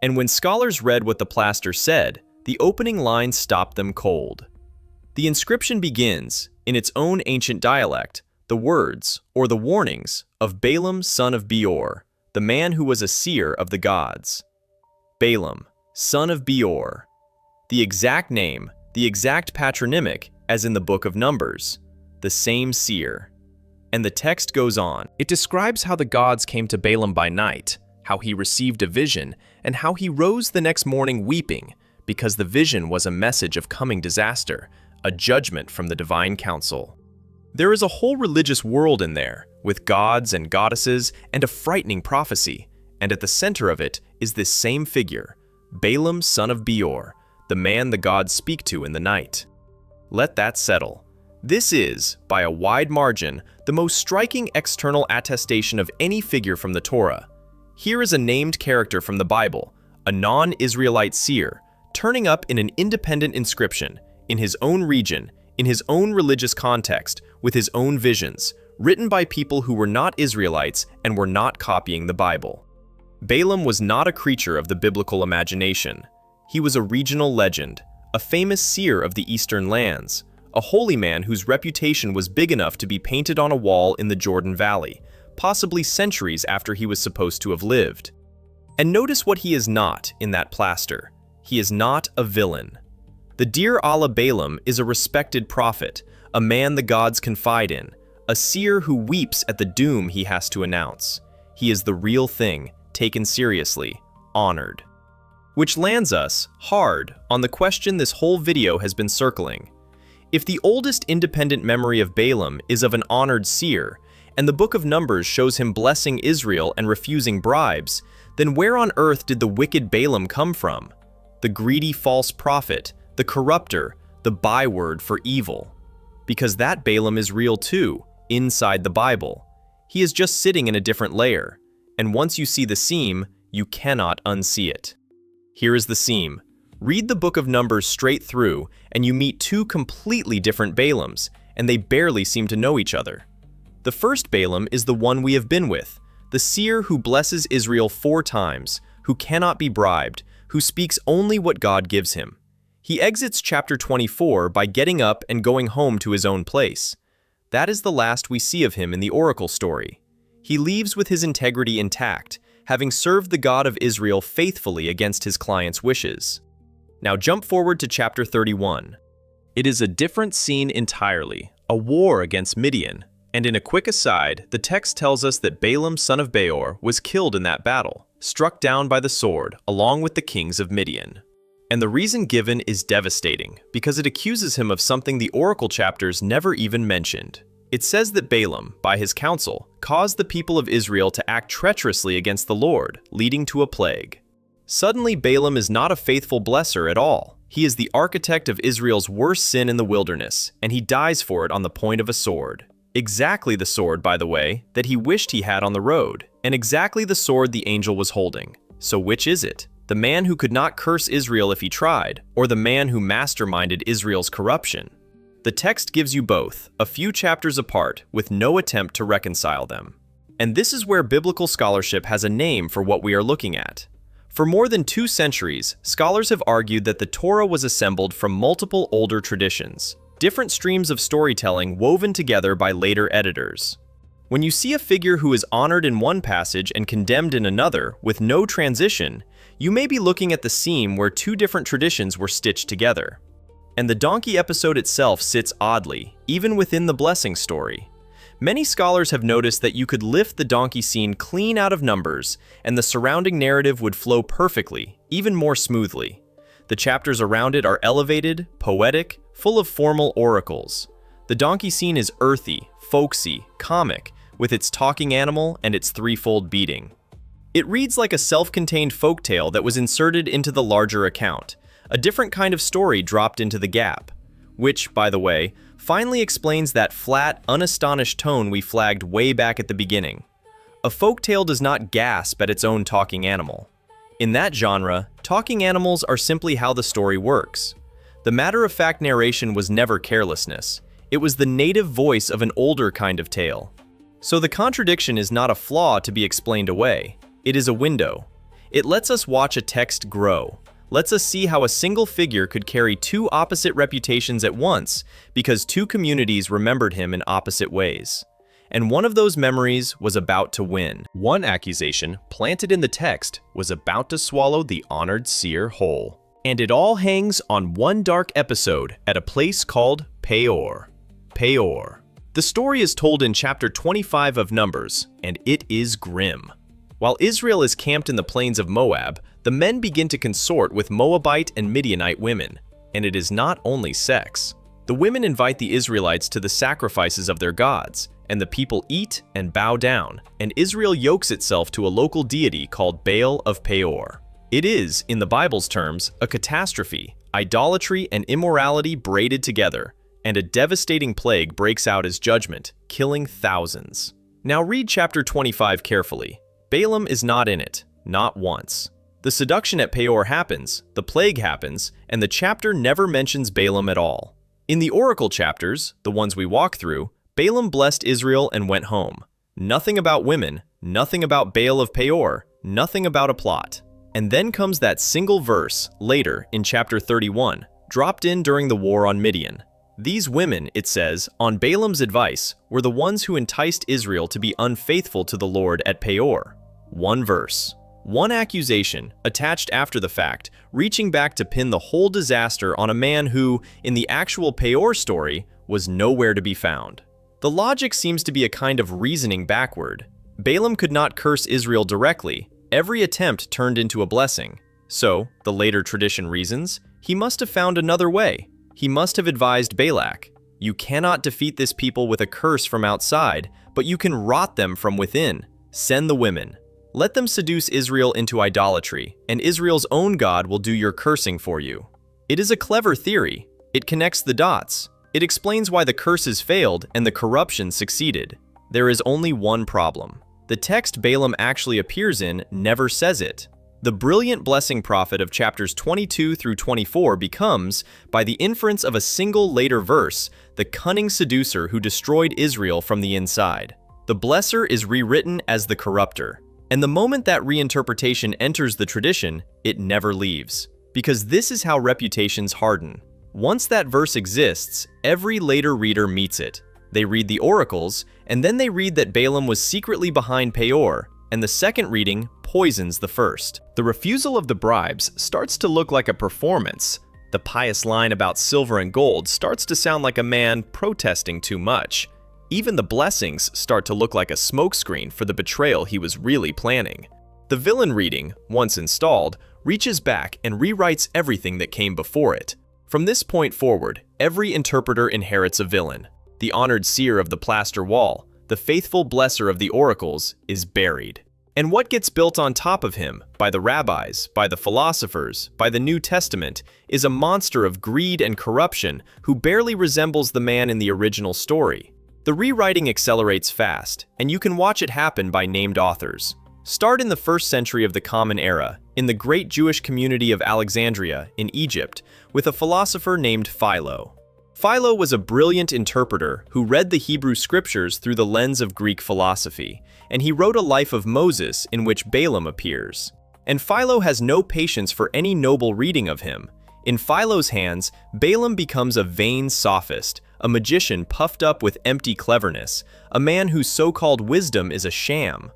And when scholars read what the plaster said, the opening line stopped them cold. The inscription begins, in its own ancient dialect, the words, or the warnings, of Balaam son of Beor, the man who was a seer of the gods. Balaam, son of Beor. The exact name, the exact patronymic, as in the Book of Numbers. The same seer. And the text goes on. It describes how the gods came to Balaam by night, how he received a vision, and how he rose the next morning weeping, because the vision was a message of coming disaster, a judgment from the divine council. There is a whole religious world in there, with gods and goddesses and a frightening prophecy, and at the center of it is this same figure, Balaam son of Beor, the man the gods speak to in the night. Let that settle. This is, by a wide margin, the most striking external attestation of any figure from the Torah. Here is a named character from the Bible, a non-Israelite seer, turning up in an independent inscription, in his own region, in his own religious context, with his own visions, written by people who were not Israelites and were not copying the Bible. Balaam was not a creature of the biblical imagination. He was a regional legend, a famous seer of the eastern lands, a holy man whose reputation was big enough to be painted on a wall in the Jordan Valley, possibly centuries after he was supposed to have lived. And notice what he is not in that plaster. He is not a villain. The dear Allah Balaam is a respected prophet, a man the gods confide in, a seer who weeps at the doom he has to announce. He is the real thing, taken seriously, honored. Which lands us, hard, on the question this whole video has been circling. If the oldest independent memory of Balaam is of an honored seer, and the book of Numbers shows him blessing Israel and refusing bribes, then where on earth did the wicked Balaam come from? The greedy false prophet, the corrupter, the byword for evil. Because that Balaam is real too, inside the Bible. He is just sitting in a different layer, and once you see the seam, you cannot unsee it. Here is the seam. Read the book of Numbers straight through, and you meet two completely different Balaams, and they barely seem to know each other. The first Balaam is the one we have been with, the seer who blesses Israel 4 times, who cannot be bribed, who speaks only what God gives him. He exits chapter 24 by getting up and going home to his own place. That is the last we see of him in the oracle story. He leaves with his integrity intact, having served the God of Israel faithfully against his client's wishes. Now jump forward to chapter 31. It is a different scene entirely, a war against Midian, and in a quick aside, the text tells us that Balaam son of Beor was killed in that battle, struck down by the sword, along with the kings of Midian. And the reason given is devastating, because it accuses him of something the oracle chapters never even mentioned. It says that Balaam, by his counsel, caused the people of Israel to act treacherously against the Lord, leading to a plague. Suddenly, Balaam is not a faithful blesser at all. He is the architect of Israel's worst sin in the wilderness, and he dies for it on the point of a sword. Exactly the sword, by the way, that he wished he had on the road, and exactly the sword the angel was holding. So which is it? The man who could not curse Israel if he tried, or the man who masterminded Israel's corruption? The text gives you both, a few chapters apart, with no attempt to reconcile them. And this is where biblical scholarship has a name for what we are looking at. For more than 2 centuries, scholars have argued that the Torah was assembled from multiple older traditions, different streams of storytelling woven together by later editors. When you see a figure who is honored in one passage and condemned in another, with no transition, you may be looking at the seam where 2 different traditions were stitched together. And the donkey episode itself sits oddly, even within the blessing story. Many scholars have noticed that you could lift the donkey scene clean out of Numbers, and the surrounding narrative would flow perfectly, even more smoothly. The chapters around it are elevated, poetic, full of formal oracles. The donkey scene is earthy, folksy, comic, with its talking animal and its threefold beating. It reads like a self-contained folktale that was inserted into the larger account, a different kind of story dropped into the gap, which, by the way, finally explains that flat, unastonished tone we flagged way back at the beginning. A folktale does not gasp at its own talking animal. In that genre, talking animals are simply how the story works. The matter-of-fact narration was never carelessness. It was the native voice of an older kind of tale. So the contradiction is not a flaw to be explained away. It is a window. It lets us watch a text grow. Lets us see how a single figure could carry 2 opposite reputations at once because 2 communities remembered him in opposite ways. And one of those memories was about to win. One accusation, planted in the text, was about to swallow the honored seer whole. And it all hangs on one dark episode at a place called Peor. Peor. The story is told in chapter 25 of Numbers, and it is grim. While Israel is camped in the plains of Moab, the men begin to consort with Moabite and Midianite women, and it is not only sex. The women invite the Israelites to the sacrifices of their gods, and the people eat and bow down, and Israel yokes itself to a local deity called Baal of Peor. It is, in the Bible's terms, a catastrophe, idolatry and immorality braided together, and a devastating plague breaks out as judgment, killing thousands. Now read chapter 25 carefully. Balaam is not in it, not once. The seduction at Peor happens, the plague happens, and the chapter never mentions Balaam at all. In the oracle chapters, the ones we walk through, Balaam blessed Israel and went home. Nothing about women, nothing about Baal of Peor, nothing about a plot. And then comes that single verse, later in chapter 31, dropped in during the war on Midian. These women, it says, on Balaam's advice, were the ones who enticed Israel to be unfaithful to the Lord at Peor. One verse. One accusation, attached after the fact, reaching back to pin the whole disaster on a man who, in the actual Peor story, was nowhere to be found. The logic seems to be a kind of reasoning backward. Balaam could not curse Israel directly. Every attempt turned into a blessing. So, the later tradition reasons, he must have found another way. He must have advised Balak, "You cannot defeat this people with a curse from outside, but you can rot them from within. Send the women. Let them seduce Israel into idolatry, and Israel's own God will do your cursing for you." It is a clever theory. It connects the dots. It explains why the curses failed and the corruption succeeded. There is only one problem. The text Balaam actually appears in never says it. The brilliant blessing prophet of chapters 22 through 24 becomes, by the inference of a single later verse, the cunning seducer who destroyed Israel from the inside. The blesser is rewritten as the corrupter. And the moment that reinterpretation enters the tradition, it never leaves. Because this is how reputations harden. Once that verse exists, every later reader meets it. They read the oracles, and then they read that Balaam was secretly behind Peor, and the second reading poisons the first. The refusal of the bribes starts to look like a performance. The pious line about silver and gold starts to sound like a man protesting too much. Even the blessings start to look like a smokescreen for the betrayal he was really planning. The villain reading, once installed, reaches back and rewrites everything that came before it. From this point forward, every interpreter inherits a villain. The honored seer of the plaster wall, the faithful blesser of the oracles, is buried. And what gets built on top of him, by the rabbis, by the philosophers, by the New Testament, is a monster of greed and corruption who barely resembles the man in the original story. The rewriting accelerates fast, and you can watch it happen by named authors. Start in the 1st century of the Common Era, in the great Jewish community of Alexandria, in Egypt, with a philosopher named Philo. Philo was a brilliant interpreter who read the Hebrew scriptures through the lens of Greek philosophy, and he wrote a life of Moses in which Balaam appears. And Philo has no patience for any noble reading of him. In Philo's hands, Balaam becomes a vain sophist, a magician puffed up with empty cleverness, a man whose so-called wisdom is a sham.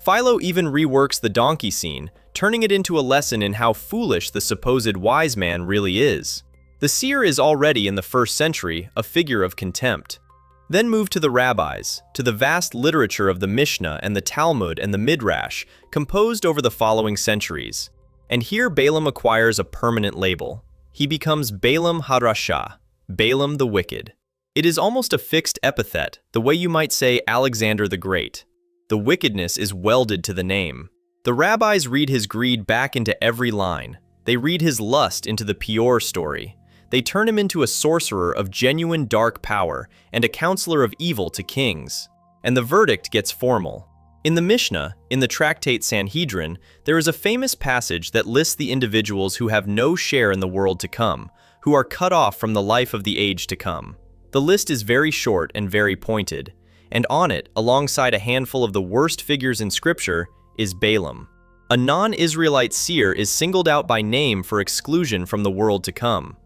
Philo even reworks the donkey scene, turning it into a lesson in how foolish the supposed wise man really is. The seer is already in the 1st century a figure of contempt. Then move to the rabbis, to the vast literature of the Mishnah and the Talmud and the Midrash, composed over the following centuries. And here Balaam acquires a permanent label. He becomes Balaam HaRasha, Balaam the Wicked. It is almost a fixed epithet, the way you might say Alexander the Great. The wickedness is welded to the name. The rabbis read his greed back into every line. They read his lust into the Peor story. They turn him into a sorcerer of genuine dark power and a counselor of evil to kings. And the verdict gets formal. In the Mishnah, in the tractate Sanhedrin, there is a famous passage that lists the individuals who have no share in the world to come, who are cut off from the life of the age to come. The list is very short and very pointed, and on it, alongside a handful of the worst figures in Scripture, is Balaam. A non-Israelite seer is singled out by name for exclusion from the world to come.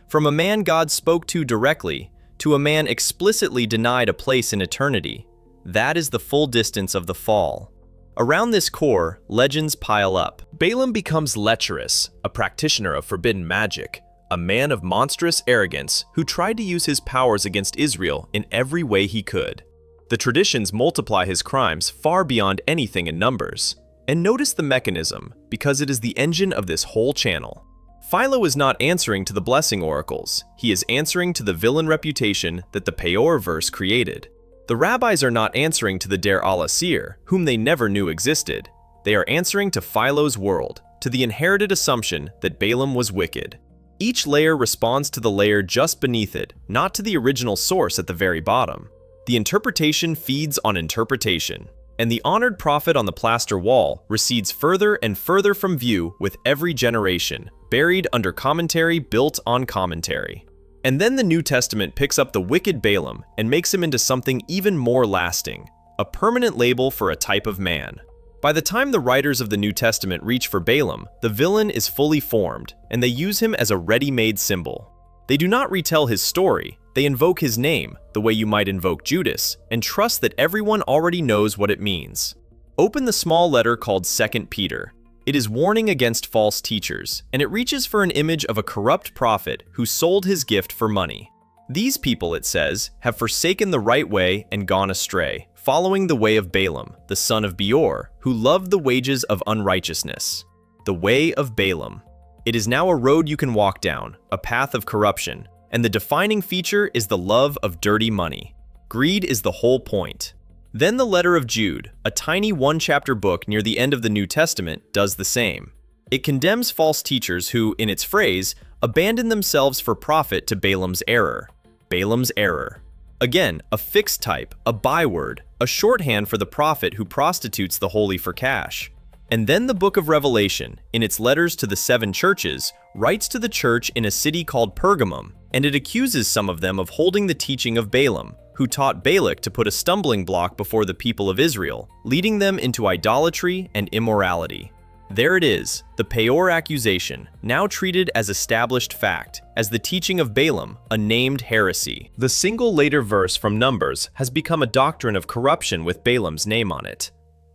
From a man God spoke to directly, to a man explicitly denied a place in eternity. That is the full distance of the fall. Around this core, legends pile up. Balaam becomes lecherous, a practitioner of forbidden magic, a man of monstrous arrogance who tried to use his powers against Israel in every way he could. The traditions multiply his crimes far beyond anything in numbers. And notice the mechanism, because it is the engine of this whole channel. Philo is not answering to the blessing oracles. He is answering to the villain reputation that the Peor verse created. The rabbis are not answering to the Der Allah seer, whom they never knew existed. They are answering to Philo's world, to the inherited assumption that Balaam was wicked. Each layer responds to the layer just beneath it, not to the original source at the very bottom. The interpretation feeds on interpretation, and the honored prophet on the plaster wall recedes further and further from view with every generation, buried under commentary built on commentary. And then the New Testament picks up the wicked Balaam and makes him into something even more lasting, a permanent label for a type of man. By the time the writers of the New Testament reach for Balaam, the villain is fully formed, and they use him as a ready-made symbol. They do not retell his story, they invoke his name, the way you might invoke Judas, and trust that everyone already knows what it means. Open the small letter called 2 Peter. It is warning against false teachers, and it reaches for an image of a corrupt prophet who sold his gift for money. These people, it says, have forsaken the right way and gone astray, following the way of Balaam, the son of Beor, who loved the wages of unrighteousness. The way of Balaam. It is now a road you can walk down, a path of corruption, and the defining feature is the love of dirty money. Greed is the whole point. Then the letter of Jude, a tiny one-chapter book near the end of the New Testament, does the same. It condemns false teachers who, in its phrase, abandon themselves for profit to Balaam's error. Balaam's error. Again, a fixed type, a byword, a shorthand for the prophet who prostitutes the holy for cash. And then the book of Revelation, in its letters to the 7 churches, writes to the church in a city called Pergamum, and it accuses some of them of holding the teaching of Balaam, who taught Balak to put a stumbling block before the people of Israel, leading them into idolatry and immorality. There it is, the Peor accusation, now treated as established fact, as the teaching of Balaam, a named heresy. The single later verse from Numbers has become a doctrine of corruption with Balaam's name on it.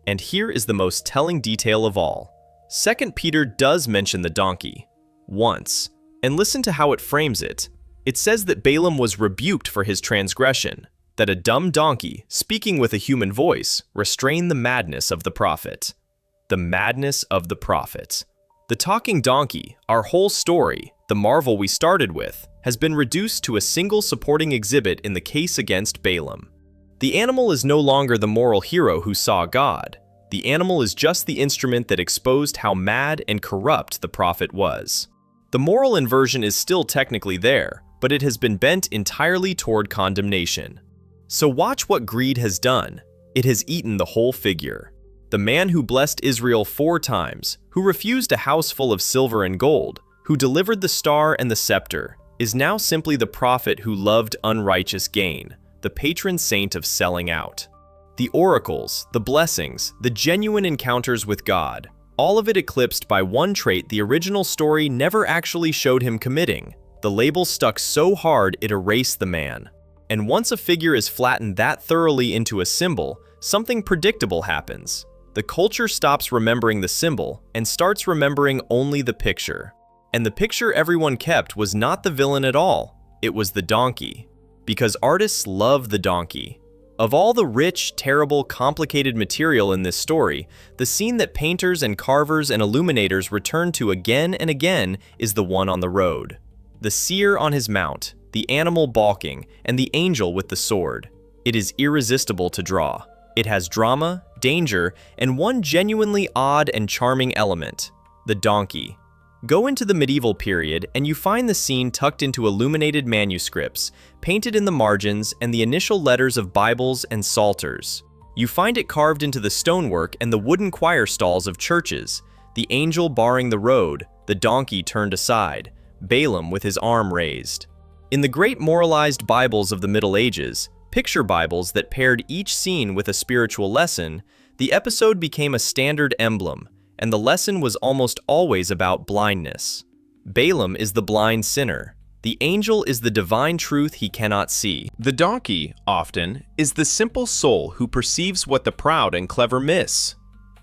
And here is the most telling detail of all. 2 Peter does mention the donkey. Once. And listen to how it frames it. It says that Balaam was rebuked for his transgression, that a dumb donkey, speaking with a human voice, restrained the madness of the prophet. The madness of the prophet. The talking donkey, our whole story, the marvel we started with, has been reduced to a single supporting exhibit in the case against Balaam. The animal is no longer the moral hero who saw God. The animal is just the instrument that exposed how mad and corrupt the prophet was. The moral inversion is still technically there, but it has been bent entirely toward condemnation. So watch what greed has done. It has eaten the whole figure. The man who blessed Israel 4 times, who refused a house full of silver and gold, who delivered the star and the scepter, is now simply the prophet who loved unrighteous gain, the patron saint of selling out. The oracles, the blessings, the genuine encounters with God, all of it eclipsed by one trait the original story never actually showed him committing. The label stuck so hard it erased the man. And once a figure is flattened that thoroughly into a symbol, something predictable happens. The culture stops remembering the symbol and starts remembering only the picture. And the picture everyone kept was not the villain at all, it was the donkey. Because artists love the donkey. Of all the rich, terrible, complicated material in this story, the scene that painters and carvers and illuminators return to again and again is the one on the road. The seer on his mount, the animal balking, and the angel with the sword. It is irresistible to draw. It has drama, danger, and one genuinely odd and charming element, the donkey. Go into the medieval period and you find the scene tucked into illuminated manuscripts, painted in the margins and the initial letters of Bibles and psalters. You find it carved into the stonework and the wooden choir stalls of churches, the angel barring the road, the donkey turned aside, Balaam with his arm raised. In the great moralized Bibles of the Middle Ages, picture Bibles that paired each scene with a spiritual lesson, the episode became a standard emblem, and the lesson was almost always about blindness. Balaam is the blind sinner. The angel is the divine truth he cannot see. The donkey, often, is the simple soul who perceives what the proud and clever miss.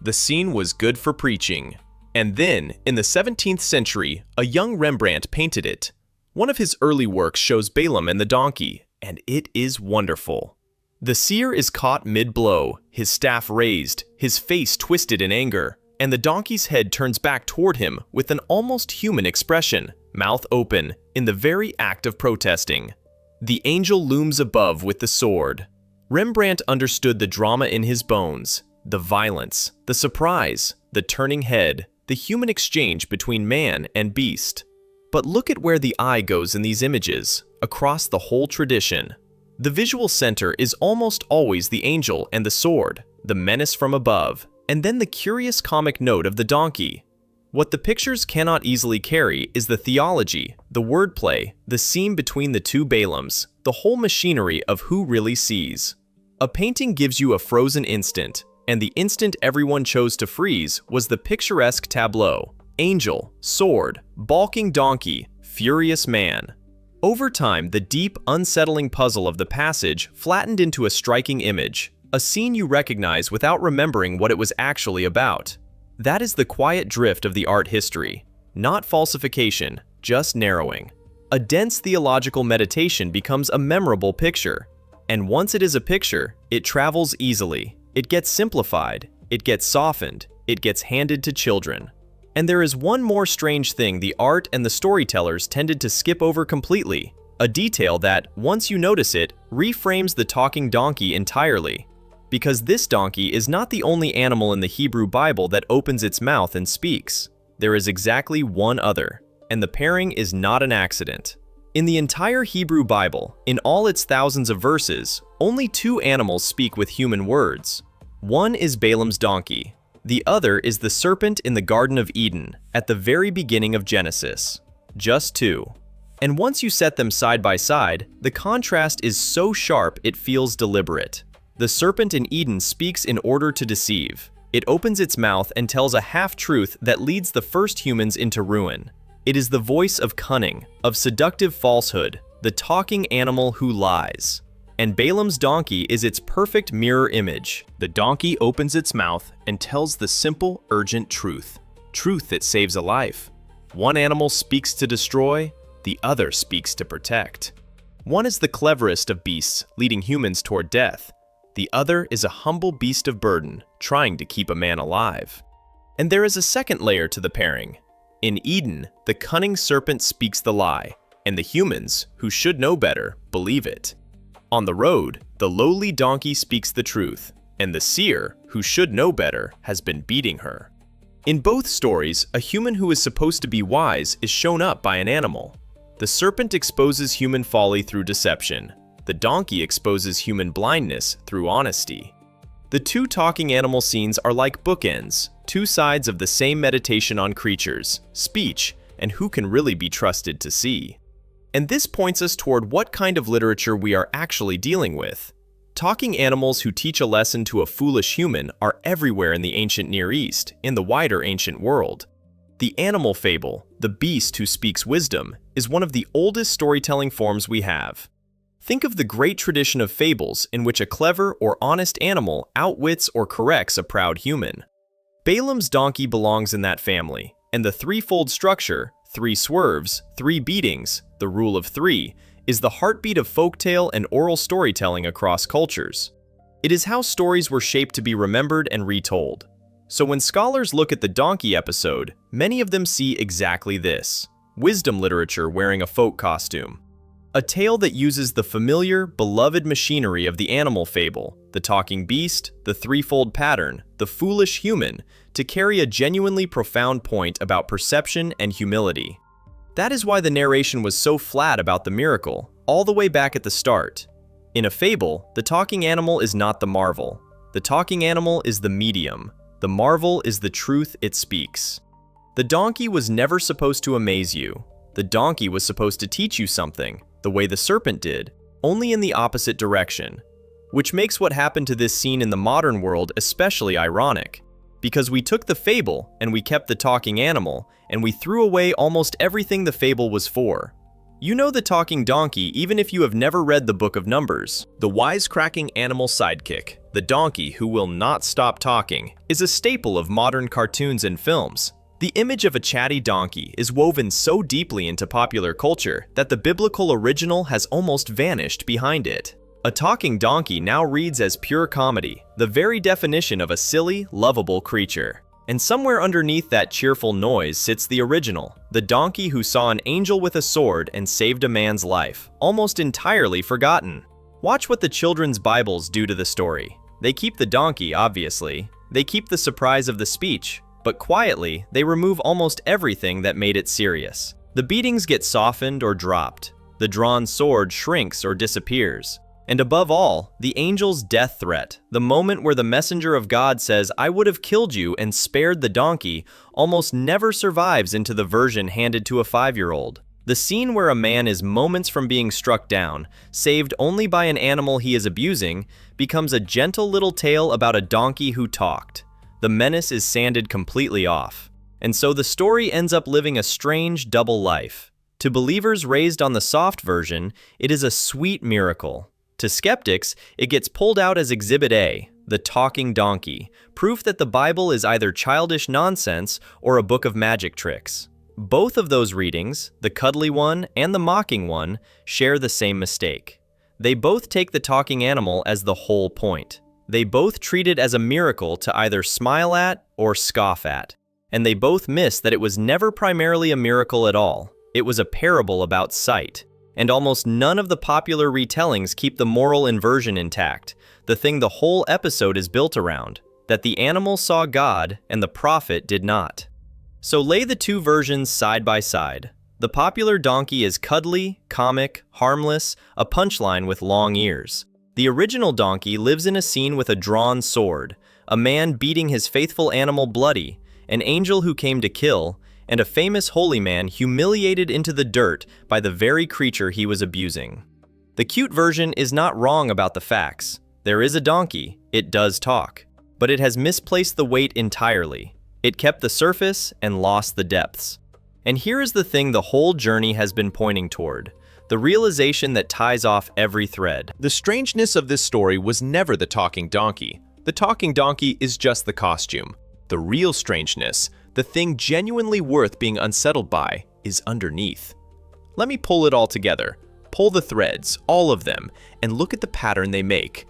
The scene was good for preaching. And then, in the 17th century, a young Rembrandt painted it. One of his early works shows Balaam and the donkey, and it is wonderful. The seer is caught mid-blow, his staff raised, his face twisted in anger, and the donkey's head turns back toward him with an almost human expression, mouth open, in the very act of protesting. The angel looms above with the sword. Rembrandt understood the drama in his bones, the violence, the surprise, the turning head, the human exchange between man and beast. But look at where the eye goes in these images, across the whole tradition. The visual center is almost always the angel and the sword, the menace from above, and then the curious comic note of the donkey. What the pictures cannot easily carry is the theology, the wordplay, the seam between the two Balaams, the whole machinery of who really sees. A painting gives you a frozen instant, and the instant everyone chose to freeze was the picturesque tableau: angel, sword, balking donkey, furious man. Over time, the deep, unsettling puzzle of the passage flattened into a striking image, a scene you recognize without remembering what it was actually about. That is the quiet drift of the art history. Not falsification, just narrowing. A dense theological meditation becomes a memorable picture. And once it is a picture, it travels easily. It gets simplified, it gets softened, it gets handed to children. And there is one more strange thing the art and the storytellers tended to skip over completely, a detail that, once you notice it, reframes the talking donkey entirely. Because this donkey is not the only animal in the Hebrew Bible that opens its mouth and speaks. There is exactly one other, and the pairing is not an accident. In the entire Hebrew Bible, in all its thousands of verses, only two animals speak with human words. One is Balaam's donkey. The other is the serpent in the Garden of Eden, at the very beginning of Genesis. Just two. And once you set them side by side, the contrast is so sharp it feels deliberate. The serpent in Eden speaks in order to deceive. It opens its mouth and tells a half-truth that leads the first humans into ruin. It is the voice of cunning, of seductive falsehood, the talking animal who lies. And Balaam's donkey is its perfect mirror image. The donkey opens its mouth and tells the simple, urgent truth. Truth that saves a life. One animal speaks to destroy, the other speaks to protect. One is the cleverest of beasts, leading humans toward death. The other is a humble beast of burden, trying to keep a man alive. And there is a second layer to the pairing. In Eden, the cunning serpent speaks the lie, and the humans, who should know better, believe it. On the road, the lowly donkey speaks the truth, and the seer, who should know better, has been beating her. In both stories, a human who is supposed to be wise is shown up by an animal. The serpent exposes human folly through deception. The donkey exposes human blindness through honesty. The two talking animal scenes are like bookends, two sides of the same meditation on creatures, speech, and who can really be trusted to see. And this points us toward what kind of literature we are actually dealing with. Talking animals who teach a lesson to a foolish human are everywhere in the ancient Near East, in the wider ancient world. The animal fable, the beast who speaks wisdom, is one of the oldest storytelling forms we have. Think of the great tradition of fables in which a clever or honest animal outwits or corrects a proud human. Balaam's donkey belongs in that family, and the threefold structure, 3 swerves, 3 beatings, the rule of 3, is the heartbeat of folktale and oral storytelling across cultures. It is how stories were shaped to be remembered and retold. So when scholars look at the donkey episode, many of them see exactly this: wisdom literature wearing a folk costume. A tale that uses the familiar, beloved machinery of the animal fable, the talking beast, the threefold pattern, the foolish human, to carry a genuinely profound point about perception and humility. That is why the narration was so flat about the miracle, all the way back at the start. In a fable, the talking animal is not the marvel. The talking animal is the medium. The marvel is the truth it speaks. The donkey was never supposed to amaze you. The donkey was supposed to teach you something, the way the serpent did, only in the opposite direction. Which makes what happened to this scene in the modern world especially ironic. Because we took the fable and we kept the talking animal, and we threw away almost everything the fable was for. You know the talking donkey even if you have never read the Book of Numbers. The wisecracking animal sidekick, the donkey who will not stop talking, is a staple of modern cartoons and films. The image of a chatty donkey is woven so deeply into popular culture that the biblical original has almost vanished behind it. A talking donkey now reads as pure comedy, the very definition of a silly, lovable creature. And somewhere underneath that cheerful noise sits the original, the donkey who saw an angel with a sword and saved a man's life, almost entirely forgotten. Watch what the children's Bibles do to the story. They keep the donkey, obviously. They keep the surprise of the speech. But quietly, they remove almost everything that made it serious. The The beatings get softened or dropped. The drawn sword shrinks or disappears. And above all, the angel's death threat, the moment where the messenger of God says, "I would have killed you and spared the donkey," almost never survives into the version handed to a 5-year-old. The scene where a man is moments from being struck down, saved only by an animal he is abusing, becomes a gentle little tale about a donkey who talked. The menace is sanded completely off. And so the story ends up living a strange double life. To believers raised on the soft version, it is a sweet miracle. To skeptics, it gets pulled out as Exhibit A, the talking donkey, proof that the Bible is either childish nonsense or a book of magic tricks. Both of those readings, the cuddly one and the mocking one, share the same mistake. They both take the talking animal as the whole point. They both treat it as a miracle to either smile at or scoff at. And they both miss that it was never primarily a miracle at all. It was a parable about sight. And almost none of the popular retellings keep the moral inversion intact, the thing the whole episode is built around, that the animal saw God and the prophet did not. So lay the two versions side by side. The popular donkey is cuddly, comic, harmless, a punchline with long ears. The original donkey lives in a scene with a drawn sword, a man beating his faithful animal bloody, an angel who came to kill, and a famous holy man humiliated into the dirt by the very creature he was abusing. The cute version is not wrong about the facts. There is a donkey, it does talk, but it has misplaced the weight entirely. It kept the surface and lost the depths. And here is the thing the whole journey has been pointing toward, the realization that ties off every thread. The strangeness of this story was never the talking donkey. The talking donkey is just the costume. The real strangeness, the thing genuinely worth being unsettled by, is underneath. Let me pull it all together. Pull the threads, all of them, and look at the pattern they make.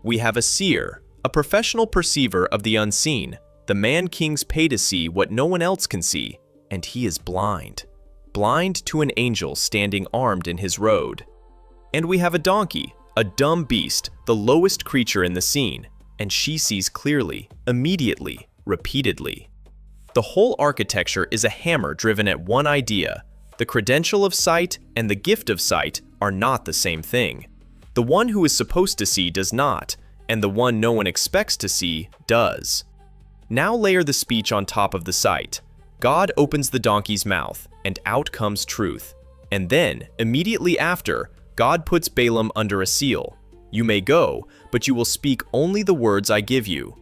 We have a seer, a professional perceiver of the unseen. The man kings pay to see what no one else can see, and he is blind. Blind to an angel standing armed in his road. And we have a donkey, a dumb beast, the lowest creature in the scene, and she sees clearly, immediately, repeatedly. The whole architecture is a hammer driven at one idea. The credential of sight and the gift of sight are not the same thing. The one who is supposed to see does not, and the one no one expects to see does. Now layer the speech on top of the sight. God opens the donkey's mouth, and out comes truth. And then, immediately after, God puts Balaam under a seal. You may go, but you will speak only the words I give you.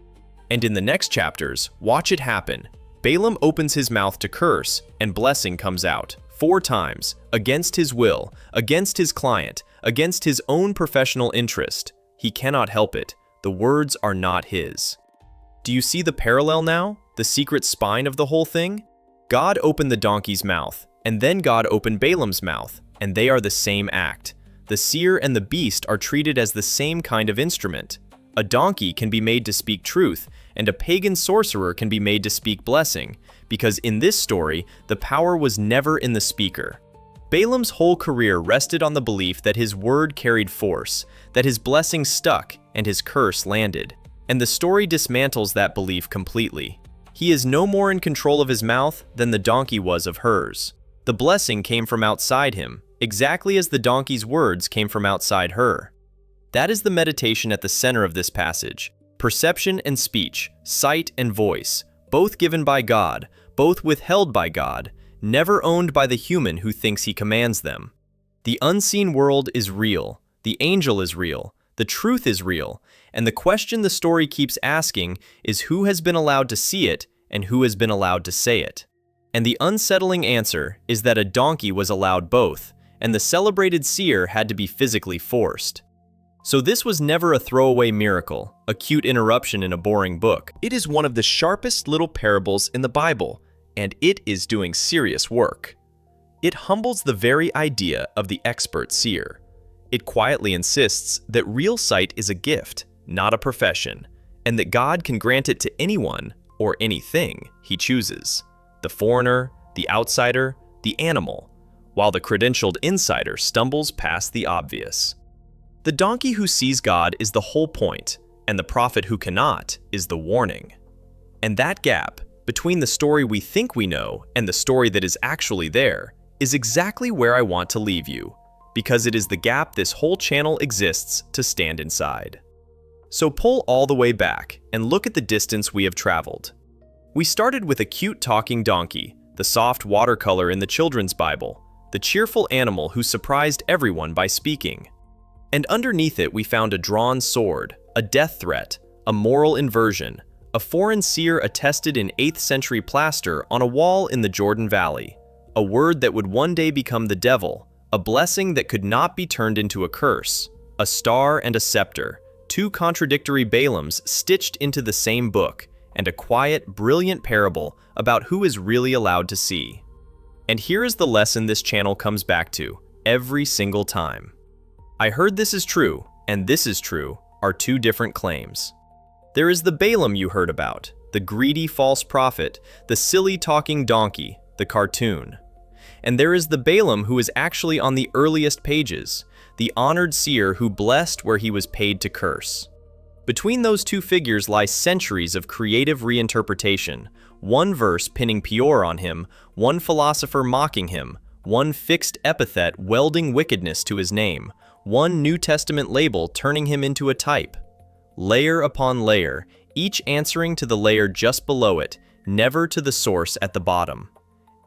And in the next chapters, watch it happen. Balaam opens his mouth to curse, and blessing comes out, 4 times, against his will, against his client, against his own professional interest. He cannot help it. The words are not his. Do you see the parallel now? The secret spine of the whole thing? God opened the donkey's mouth, and then God opened Balaam's mouth, and they are the same act. The seer and the beast are treated as the same kind of instrument. A donkey can be made to speak truth, and a pagan sorcerer can be made to speak blessing, because in this story, the power was never in the speaker. Balaam's whole career rested on the belief that his word carried force, that his blessing stuck, and his curse landed. And the story dismantles that belief completely. He is no more in control of his mouth than the donkey was of hers. The blessing came from outside him, exactly as the donkey's words came from outside her. That is the meditation at the center of this passage. Perception and speech, sight and voice, both given by God, both withheld by God, never owned by the human who thinks he commands them. The unseen world is real, the angel is real, the truth is real, and the question the story keeps asking is who has been allowed to see it and who has been allowed to say it. And the unsettling answer is that a donkey was allowed both, and the celebrated seer had to be physically forced. So this was never a throwaway miracle, a cute interruption in a boring book. It is one of the sharpest little parables in the Bible, and it is doing serious work. It humbles the very idea of the expert seer. It quietly insists that real sight is a gift, not a profession, and that God can grant it to anyone or anything he chooses. The foreigner, the outsider, the animal, while the credentialed insider stumbles past the obvious. The donkey who sees God is the whole point, and the prophet who cannot is the warning. And that gap, between the story we think we know and the story that is actually there, is exactly where I want to leave you, because it is the gap this whole channel exists to stand inside. So pull all the way back and look at the distance we have traveled. We started with a cute talking donkey, the soft watercolor in the children's Bible, the cheerful animal who surprised everyone by speaking. And underneath it we found a drawn sword, a death threat, a moral inversion, a foreign seer attested in 8th century plaster on a wall in the Jordan Valley, a word that would one day become the devil, a blessing that could not be turned into a curse, a star and a scepter, two contradictory Balaams stitched into the same book, and a quiet, brilliant parable about who is really allowed to see. And here is the lesson this channel comes back to every single time. I heard this is true, and this is true are two different claims. There is the Balaam you heard about, the greedy false prophet, the silly talking donkey, the cartoon. And there is the Balaam who is actually on the earliest pages, the honored seer who blessed where he was paid to curse. Between those two figures lie centuries of creative reinterpretation, one verse pinning Peor on him, one philosopher mocking him, one fixed epithet welding wickedness to his name, one New Testament label turning him into a type. Layer upon layer, each answering to the layer just below it, never to the source at the bottom.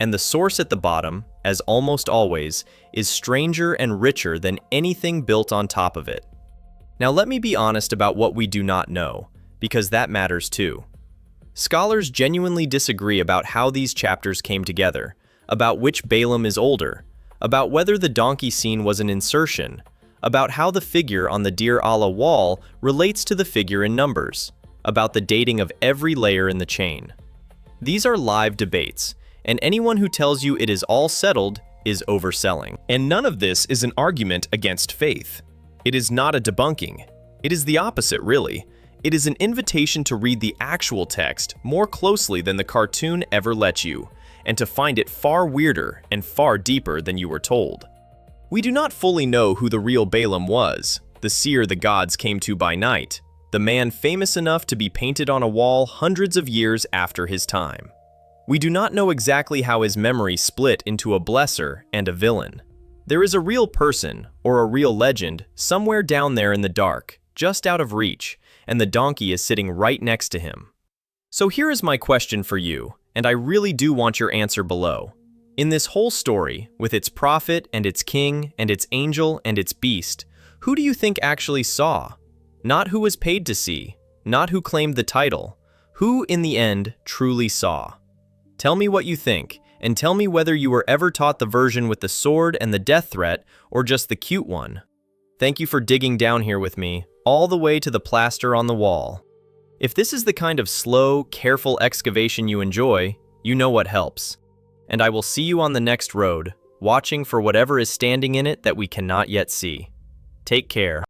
And the source at the bottom, as almost always, is stranger and richer than anything built on top of it. Now let me be honest about what we do not know, because that matters too. Scholars genuinely disagree about how these chapters came together, about which Balaam is older, about whether the donkey scene was an insertion, about how the figure on the Deir Allah wall relates to the figure in Numbers, about the dating of every layer in the chain. These are live debates, and anyone who tells you it is all settled is overselling. And none of this is an argument against faith. It is not a debunking. It is the opposite, really. It is an invitation to read the actual text more closely than the cartoon ever let you, and to find it far weirder and far deeper than you were told. We do not fully know who the real Balaam was, the seer the gods came to by night, the man famous enough to be painted on a wall hundreds of years after his time. We do not know exactly how his memory split into a blesser and a villain. There is a real person, or a real legend, somewhere down there in the dark, just out of reach, and the donkey is sitting right next to him. So here is my question for you, and I really do want your answer below. In this whole story, with its prophet and its king and its angel and its beast, who do you think actually saw? Not who was paid to see, not who claimed the title, who in the end truly saw? Tell me what you think, and tell me whether you were ever taught the version with the sword and the death threat, or just the cute one. Thank you for digging down here with me, all the way to the plaster on the wall. If this is the kind of slow, careful excavation you enjoy, you know what helps. And I will see you on the next road, watching for whatever is standing in it that we cannot yet see. Take care.